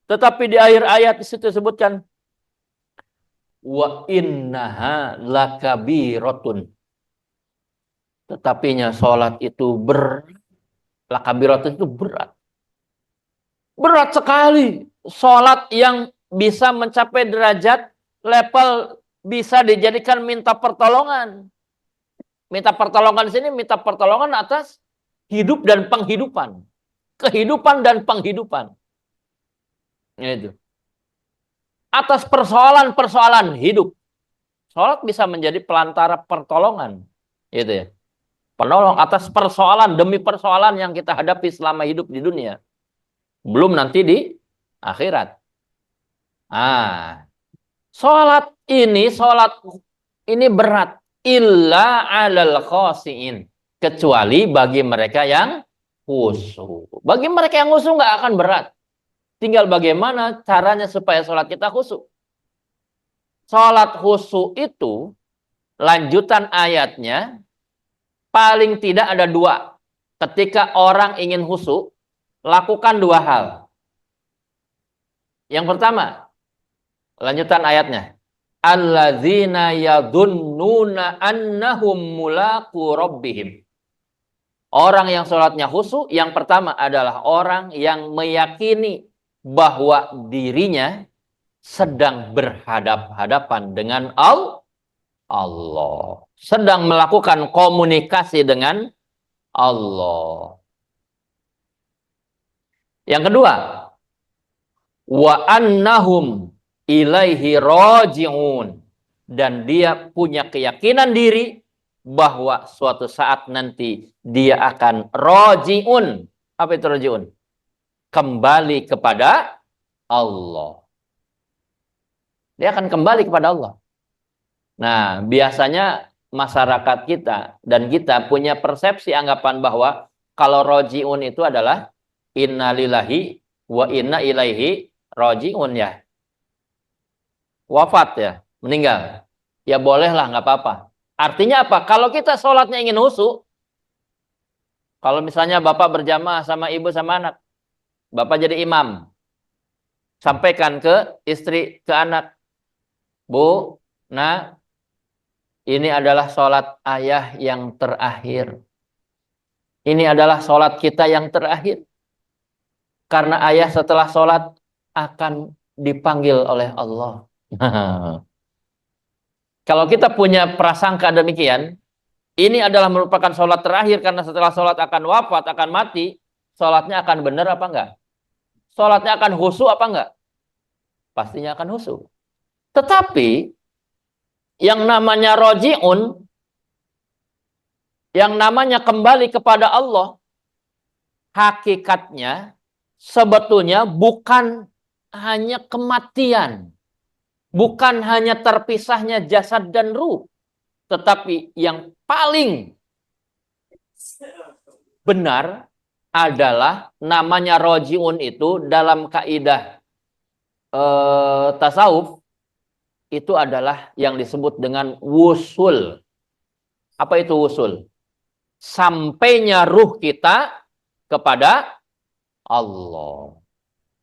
S1: Tetapi di akhir ayat di situ disebutkan, wa innaha lakabiratun. Tetapinya sholat itu berat. Lakabiratun itu berat. Berat sekali. Sholat yang bisa mencapai derajat level bisa dijadikan minta pertolongan. Minta pertolongan di sini, minta pertolongan atas hidup dan penghidupan. Kehidupan dan penghidupan. Itu. Atas persoalan-persoalan hidup. Sholat bisa menjadi pelantara pertolongan. Itu ya. Penolong atas persoalan demi persoalan yang kita hadapi selama hidup di dunia. Belum nanti di akhirat. Sholat ini berat. Illa alal khasiin. Kecuali bagi mereka yang khusyuk. Bagi mereka yang khusyuk nggak akan berat. Tinggal bagaimana caranya supaya sholat kita khusyuk. Sholat khusyuk itu, lanjutan ayatnya, paling tidak ada 2. Ketika orang ingin khusyuk, lakukan 2 hal. Yang pertama, lanjutan ayatnya. Alladzina yadhunnuna annahum mulaqu rabbihim. Orang yang sholatnya khusyuk, yang pertama adalah orang yang meyakini bahwa dirinya sedang berhadap-hadapan dengan Allah. Sedang melakukan komunikasi dengan Allah. Yang kedua, wa annahum ilaihi raji'un. Dan dia punya keyakinan diri bahwa suatu saat nanti dia akan raji'un. Apa itu raji'un? Kembali kepada Allah. Dia akan kembali kepada Allah. Nah, biasanya masyarakat kita dan kita punya persepsi anggapan bahwa kalau raji'un itu adalah inna lillahi wa inna ilaihi raji'un ya. Wafat ya, meninggal. Ya bolehlah, nggak apa-apa. Artinya apa? Kalau kita sholatnya ingin khusyuk, kalau misalnya bapak berjamaah sama ibu sama anak, bapak jadi imam, sampaikan ke istri, ke anak, Bu, nah, ini adalah sholat ayah yang terakhir. Ini adalah sholat kita yang terakhir. Karena ayah setelah sholat akan dipanggil oleh Allah. Kalau kita punya prasangka demikian, ini adalah merupakan sholat terakhir karena setelah sholat akan wafat, akan mati, sholatnya akan benar apa enggak? sholatnya akan khusyuk apa enggak? Pastinya akan khusyuk. Tetapi yang namanya roji'un, yang namanya kembali kepada Allah, hakikatnya sebetulnya bukan hanya kematian, bukan hanya terpisahnya jasad dan ruh, tetapi yang paling benar adalah namanya roji'un itu dalam kaidah tasawuf itu adalah yang disebut dengan wusul. Apa itu wusul? Sampainya ruh kita kepada Allah.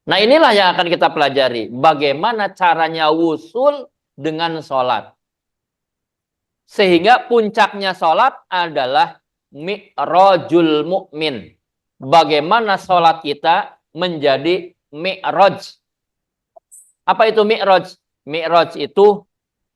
S1: Nah, inilah yang akan kita pelajari. Bagaimana caranya wusul dengan sholat. Sehingga puncaknya sholat adalah mi'rajul mu'min. Bagaimana sholat kita menjadi mi'raj. Apa itu mi'raj? Mi'raj itu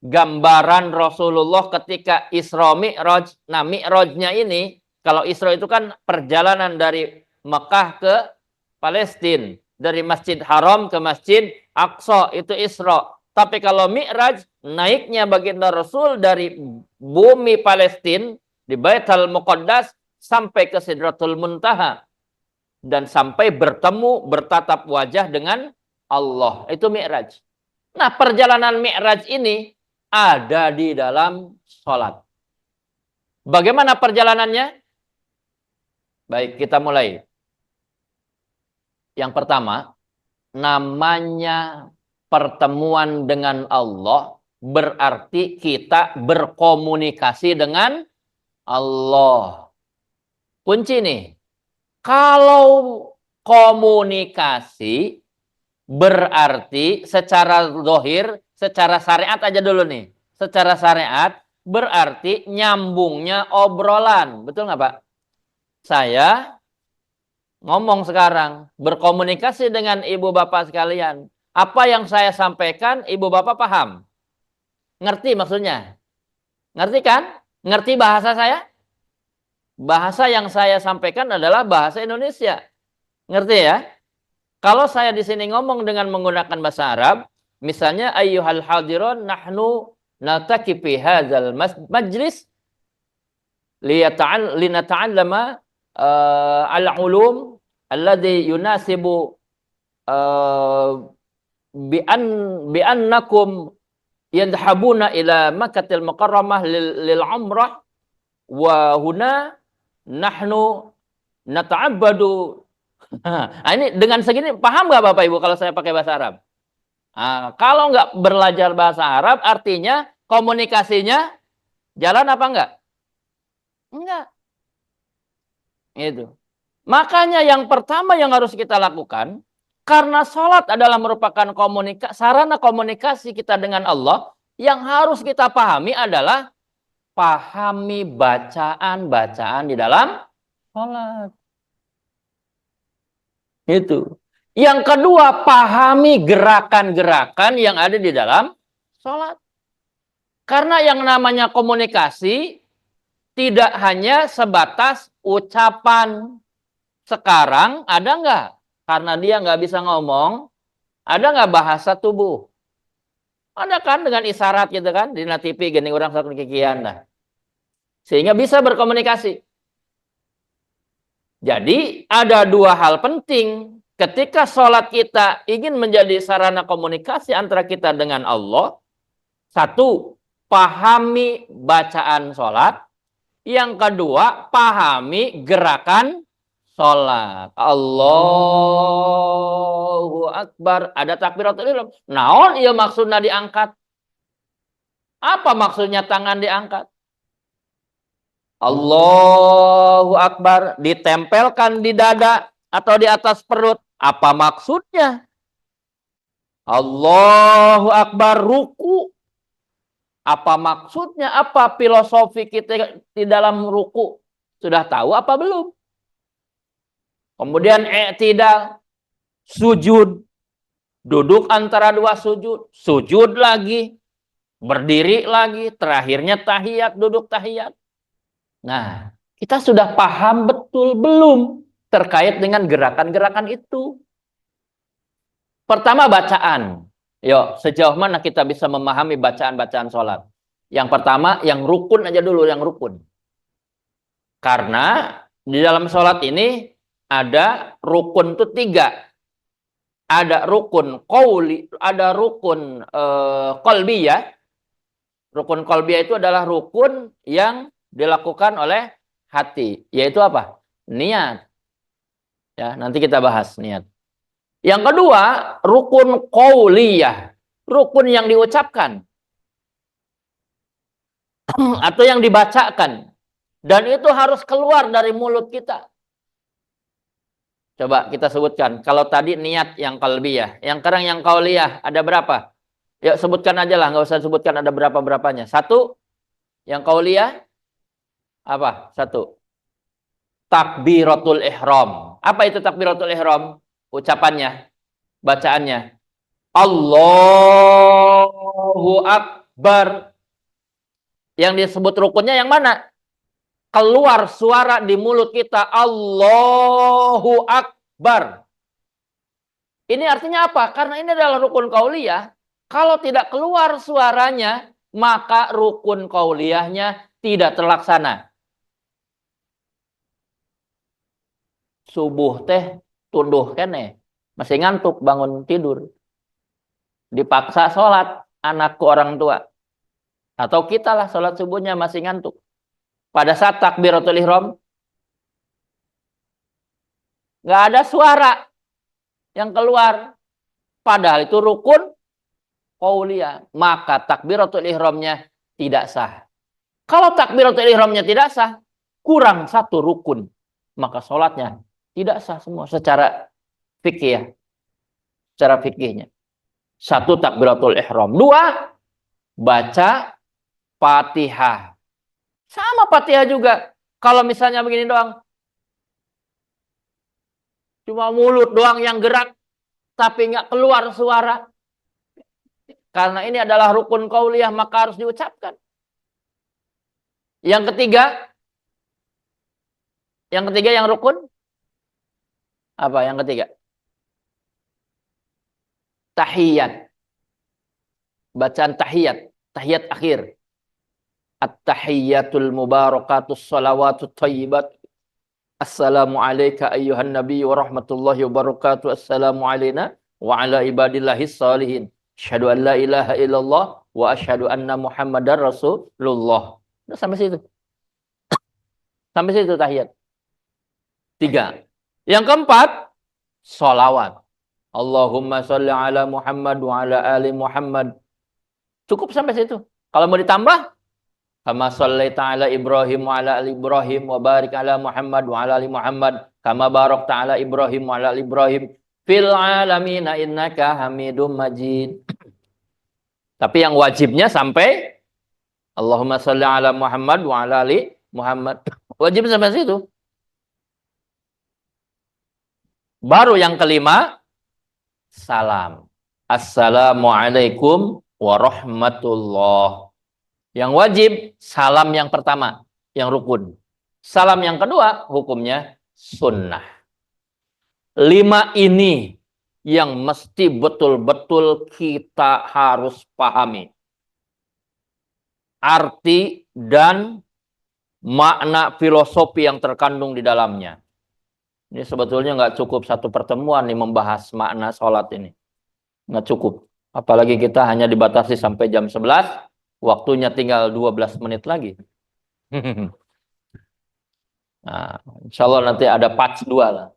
S1: gambaran Rasulullah ketika Isra Mi'raj. Nah, Mi'rajnya ini, kalau Isra itu kan perjalanan dari Mekah ke Palestina. Dari Masjid Haram ke Masjid Aqsa, itu Isra. Tapi kalau Mi'raj, naiknya baginda Rasul dari bumi Palestina, di Baitul Muqaddas, sampai ke Sidratul Muntaha. Dan sampai bertemu, bertatap wajah dengan Allah. Itu Mi'raj. Nah, perjalanan Mi'raj ini ada di dalam sholat. Bagaimana perjalanannya? Baik, kita mulai. Yang pertama, namanya pertemuan dengan Allah berarti kita berkomunikasi dengan Allah. Kunci nih, kalau komunikasi berarti secara zahir, secara syariat aja dulu nih. Secara syariat berarti nyambungnya obrolan. Betul nggak, Pak? Saya ngomong sekarang, berkomunikasi dengan ibu bapak sekalian. Apa yang saya sampaikan, ibu bapak paham? Ngerti maksudnya? Ngerti kan? Ngerti bahasa saya? Bahasa yang saya sampaikan adalah bahasa Indonesia. Ngerti ya? Kalau saya di sini ngomong dengan menggunakan bahasa Arab, misalnya ayyuhal hadiron nahnu nataki fi hadzal majlis linata'allama al-ulum alladhi yunasibu bi'annakum yadhhabuna ila Makkatil Mukarramah lil umrah wa huna nahnu nata'abbadu. Nah, ini dengan segini paham nggak Bapak Ibu kalau saya pakai bahasa Arab? Nah, kalau nggak belajar bahasa Arab artinya komunikasinya jalan apa enggak? Enggak. Itu. Makanya yang pertama yang harus kita lakukan, karena sholat adalah merupakan sarana komunikasi kita dengan Allah, yang harus kita pahami adalah pahami bacaan-bacaan di dalam sholat. Itu. Yang kedua, pahami gerakan-gerakan yang ada di dalam sholat. Karena yang namanya komunikasi tidak hanya sebatas ucapan. Sekarang ada nggak? Karena dia nggak bisa ngomong, ada nggak bahasa tubuh? Ada kan dengan isyarat gitu kan? Di TV gini orang satu kikian dah. Sehingga bisa berkomunikasi. Jadi ada dua hal penting. Ketika sholat kita ingin menjadi sarana komunikasi antara kita dengan Allah. Satu, pahami bacaan sholat. Yang kedua, pahami gerakan sholat. Allahu Akbar. Ada takbiratul ihram. Naon ieu maksudnya diangkat? Apa maksudnya tangan diangkat? Allahu Akbar. Ditempelkan di dada atau di atas perut. Apa maksudnya? Allahu Akbar ruku. Apa maksudnya? Apa filosofi kita di dalam ruku? Sudah tahu apa belum? Kemudian i'tidal, sujud, duduk antara dua sujud, sujud lagi, berdiri lagi, terakhirnya tahiyat, duduk tahiyat. Nah, kita sudah paham betul belum terkait dengan gerakan-gerakan itu? Pertama bacaan. Yuk, sejauh mana kita bisa memahami bacaan-bacaan sholat? Yang pertama, yang rukun aja dulu, yang rukun. Karena di dalam sholat ini ada rukun itu 3. Ada rukun qauli, ada rukun qalbiyah. Rukun qalbiyah itu adalah rukun yang dilakukan oleh hati, yaitu apa? Niat. Ya, nanti kita bahas niat. Yang kedua, rukun qauliyah, rukun yang diucapkan atau yang dibacakan, dan itu harus keluar dari mulut kita. Coba kita sebutkan. Kalau tadi niat yang qalbiyah, yang sekarang yang qauliyah ada berapa? Ya sebutkan aja lah, nggak usah sebutkan ada berapa-berapanya. 1, yang qauliyah apa? 1, takbiratul ihram. Apa itu takbiratul ihram? Ucapannya, bacaannya. Allahu Akbar. Yang disebut rukunnya yang mana? Keluar suara di mulut kita. Allahu Akbar. Ini artinya apa? Karena ini adalah rukun qauliyah. Kalau tidak keluar suaranya, maka rukun qauliyahnya tidak terlaksana. Subuh teh tunduh kene. Masih ngantuk bangun tidur. Dipaksa sholat anak ke orang tua. Atau kita lah sholat subuhnya masih ngantuk. Pada saat takbiratul ihram, nggak ada suara yang keluar. Padahal itu rukun qauliyah. Maka takbiratul ihramnya tidak sah. Kalau takbiratul ihramnya tidak sah, kurang 1 rukun. Maka sholatnya tidak sah semua secara fikih ya. Secara fikihnya. 1, takbiratul ihram. 2, baca Fatihah. Sama Fatihah juga. Kalau misalnya begini doang. Cuma mulut doang yang gerak. Tapi nggak keluar suara. Karena ini adalah rukun qauliyah, maka harus diucapkan. Yang ketiga. Yang ketiga yang rukun. Apa yang ketiga? Tahiyat. Bacaan tahiyat. Tahiyat akhir. At-tahiyyatul mubarakatus salawatut thayyibat. Assalamu alayka ayyuhan nabi wa rahmatullahi wa barakatuh. Assalamu alayna wa ala ibadillahis salihin. Asyhadu an la ilaha illallah wa asyhadu anna Muhammadar Rasulullah. Udah sampai situ. Sampai situ tahiyat. 3. Yang keempat, sholawat. Allahumma sholli ala Muhammad wa ala ali Muhammad. Cukup sampai situ. Kalau mau ditambah, kama shallaita ala Ibrahim wa ala ali Ibrahim wa barik ala Muhammad wa ala ali Muhammad kama barakta ala Ibrahim wa ala ali Ibrahim fil alamin innaka Hamidum Majid. Tapi yang wajibnya sampai Allahumma sholli ala Muhammad wa ala ali Muhammad. Wajib sampai situ. Baru yang kelima, salam. Assalamualaikum warahmatullahi. Yang wajib, salam yang pertama, yang rukun. Salam yang kedua, hukumnya sunnah. 5 ini yang mesti betul-betul kita harus pahami. Arti dan makna filosofi yang terkandung di dalamnya. Ini sebetulnya nggak cukup 1 pertemuan nih membahas makna sholat ini. Nggak cukup. Apalagi kita hanya dibatasi sampai jam 11. Waktunya tinggal 12 menit lagi. Nah, insya Allah nanti ada patch 2 lah.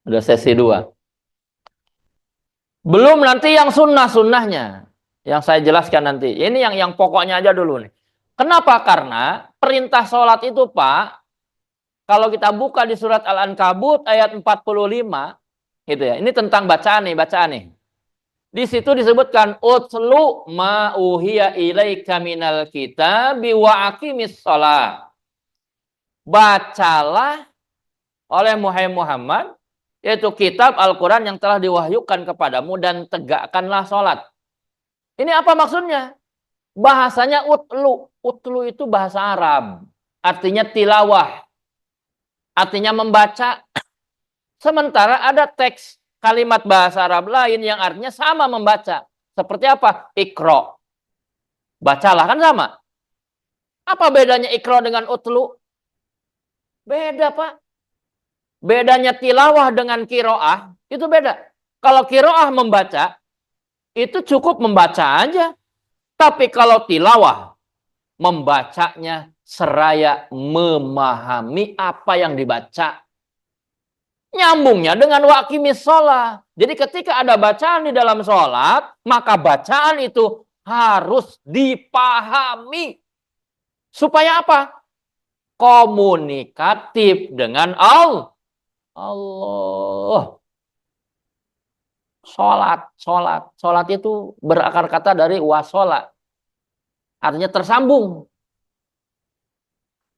S1: Ada sesi 2. Belum nanti yang sunnah-sunnahnya. Yang saya jelaskan nanti. Ini yang pokoknya aja dulu nih. Kenapa? Karena perintah sholat itu Pak, kalau kita buka di surat Al-Ankabut ayat 45, gitu ya. Ini tentang bacaan nih. Di situ disebutkan utlu ma uhiya ilaika minal kitabi wa aqimis shalah. Bacalah oleh Muhammad yaitu kitab Al-Qur'an yang telah diwahyukan kepadamu dan tegakkanlah salat. Ini apa maksudnya? Bahasanya utlu. Utlu itu bahasa Arab. Artinya tilawah. Artinya membaca. Sementara ada teks kalimat bahasa Arab lain yang artinya sama membaca. Seperti apa? Iqra. Bacalah, kan sama. Apa bedanya iqra dengan utlu? Beda, Pak. Bedanya tilawah dengan kiroah, itu beda. Kalau kiroah membaca, itu cukup membaca aja. Tapi kalau tilawah, membacanya seraya memahami apa yang dibaca. Nyambungnya dengan waqimis sholat. Jadi ketika ada bacaan di dalam sholat, maka bacaan itu harus dipahami. Supaya apa? Komunikatif dengan Allah. Sholat itu berakar kata dari wasolat. Artinya tersambung.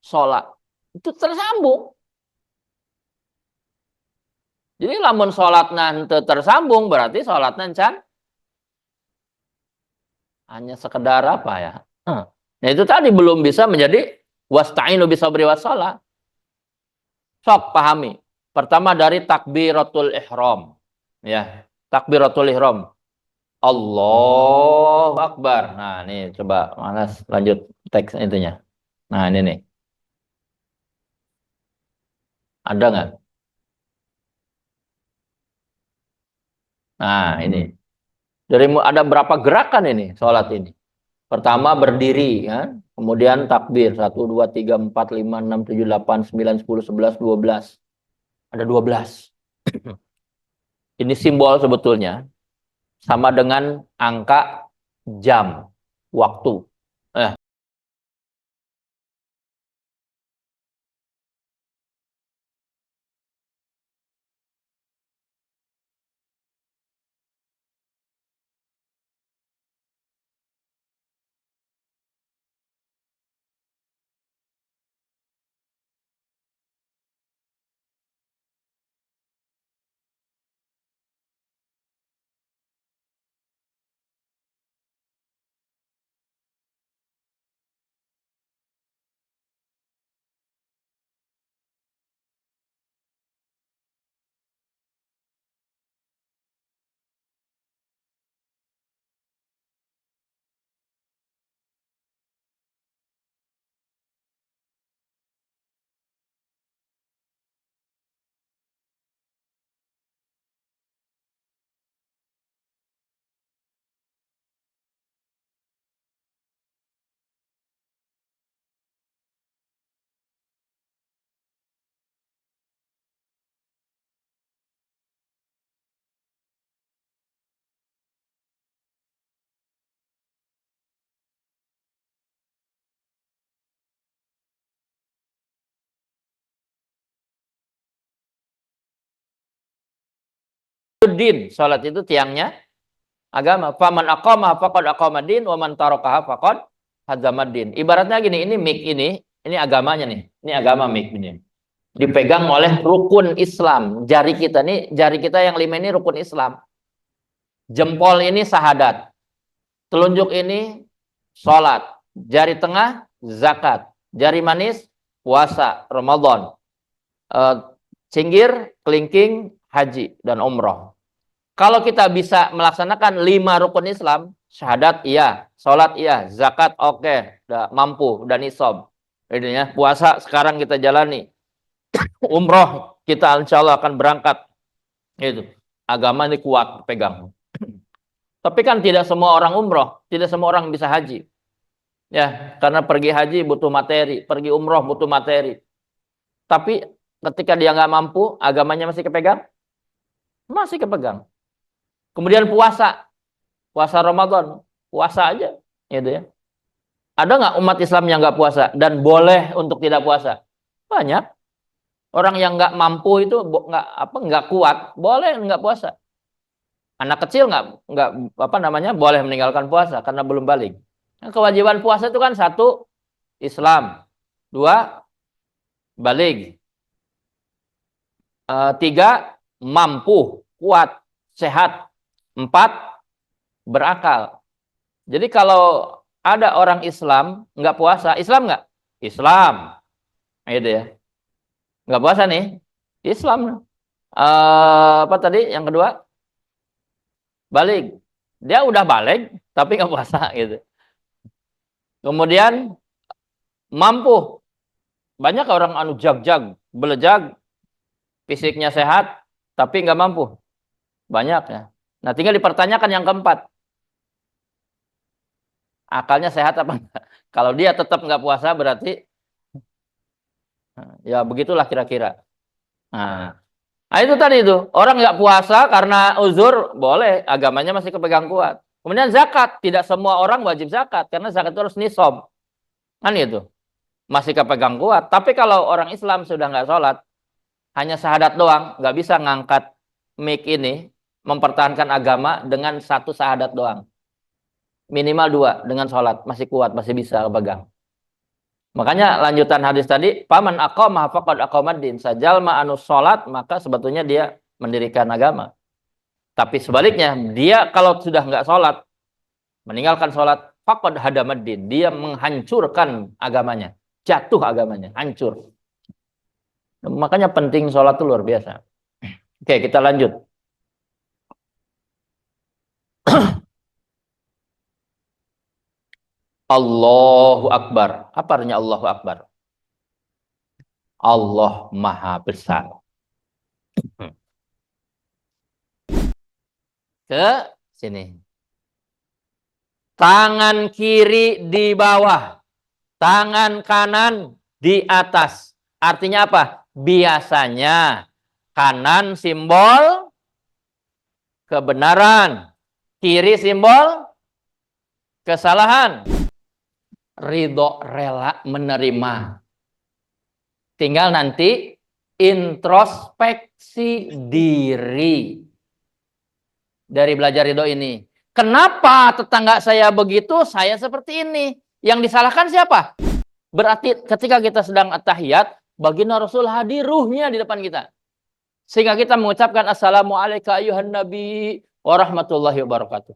S1: Sholat itu tersambung. Jadi lamun sholat nanti tersambung berarti sholat nanti hanya sekedar apa ya? Nah itu tadi belum bisa menjadi wasta'inu bisabri wassalah. Sok pahami. Pertama dari takbiratul ihram. Ya, takbiratul ihram. Allahu Akbar. Nah, ini coba Manas lanjut teks intinya. Nah, ini nih. Ada nggak? Nah, ini. Ada berapa gerakan ini sholat ini? Pertama berdiri, ya. Kemudian takbir. 1, 2, 3, 4, 5, 6, 7, 8, 9, 10, 11, 12. Ada 12. Ini simbol sebetulnya. Sama dengan angka jam, waktu. Din, salat itu tiangnya agama. Faman aqama faqad aqamadin wa man tarakaha faqad hadzamaddin. Ibaratnya gini, ini mic ini agamanya nih. Ini agama mic ini. Dipegang oleh rukun Islam. Jari kita yang 5 ini rukun Islam. Jempol ini sahadat. Telunjuk ini salat. Jari tengah zakat. Jari manis puasa Ramadan. Cinggir, kelingking, haji dan umroh. Kalau kita bisa melaksanakan 5 rukun Islam, syahadat iya, sholat iya, zakat oke, udah mampu, udah nisab. Ini ya, puasa sekarang kita jalani. Umroh kita insya Allah akan berangkat. Itu. Agama ini kuat pegang. Tapi kan tidak semua orang umroh, tidak semua orang bisa haji. Ya, karena pergi haji butuh materi, pergi umroh butuh materi. Tapi ketika dia nggak mampu, agamanya masih kepegang? Masih kepegang. Kemudian puasa Ramadan, puasa aja, gitu ya. Ada nggak umat Islam yang nggak puasa dan boleh untuk tidak puasa? Banyak. Orang yang nggak mampu itu nggak kuat, boleh nggak puasa. Anak kecil nggak boleh meninggalkan puasa karena belum balik. Nah, kewajiban puasa itu kan 1 Islam, 2 balik, 3 mampu, kuat, sehat. 4 berakal. Jadi kalau ada orang Islam nggak puasa, Islam nggak? Islam, gitu ya. Nggak puasa nih, Islam. Apa tadi yang kedua? Balik. Dia udah balik tapi nggak puasa gitu. Kemudian mampu. Banyak orang anu jag-jag, belejag, fisiknya sehat tapi nggak mampu. Banyak ya. Nah, tinggal dipertanyakan yang keempat. Akalnya sehat apa enggak? Kalau dia tetap nggak puasa berarti ya begitulah kira-kira. Nah, itu tadi itu. Orang nggak puasa karena uzur, boleh. Agamanya masih kepegang kuat. Kemudian zakat. Tidak semua orang wajib zakat. Karena zakat itu harus nisab. Kan itu. Masih kepegang kuat. Tapi kalau orang Islam sudah nggak sholat, hanya syahadat doang, nggak bisa ngangkat mic ini, mempertahankan agama dengan satu syahadat doang. Minimal 2 dengan sholat. Masih kuat, masih bisa kepegang. Makanya lanjutan hadis tadi, paman aqamah faqad aqamad-din. Sajalma anu salat, maka sebetulnya dia mendirikan agama. Tapi sebaliknya, dia kalau sudah nggak salat, meninggalkan salat, faqad hadamad-din. Dia menghancurkan agamanya, jatuh agamanya, hancur. Makanya penting salat itu luar biasa. Oke, kita lanjut. Allahu Akbar. Apa artinya Allahu Akbar? Allah Maha Besar. Ke sini. Tangan kiri di bawah, tangan kanan di atas. Artinya apa? Biasanya kanan simbol kebenaran, kiri simbol kesalahan. Ridho, rela menerima. Tinggal nanti introspeksi diri dari belajar ridho ini. Kenapa tetangga saya begitu, saya seperti ini? Yang disalahkan siapa? Berarti ketika kita sedang at-tahiyat, baginda Rasul hadir ruhnya di depan kita. Sehingga kita mengucapkan assalamualaikum ayuhan nabi wa rahmatullahi wabarakatuh.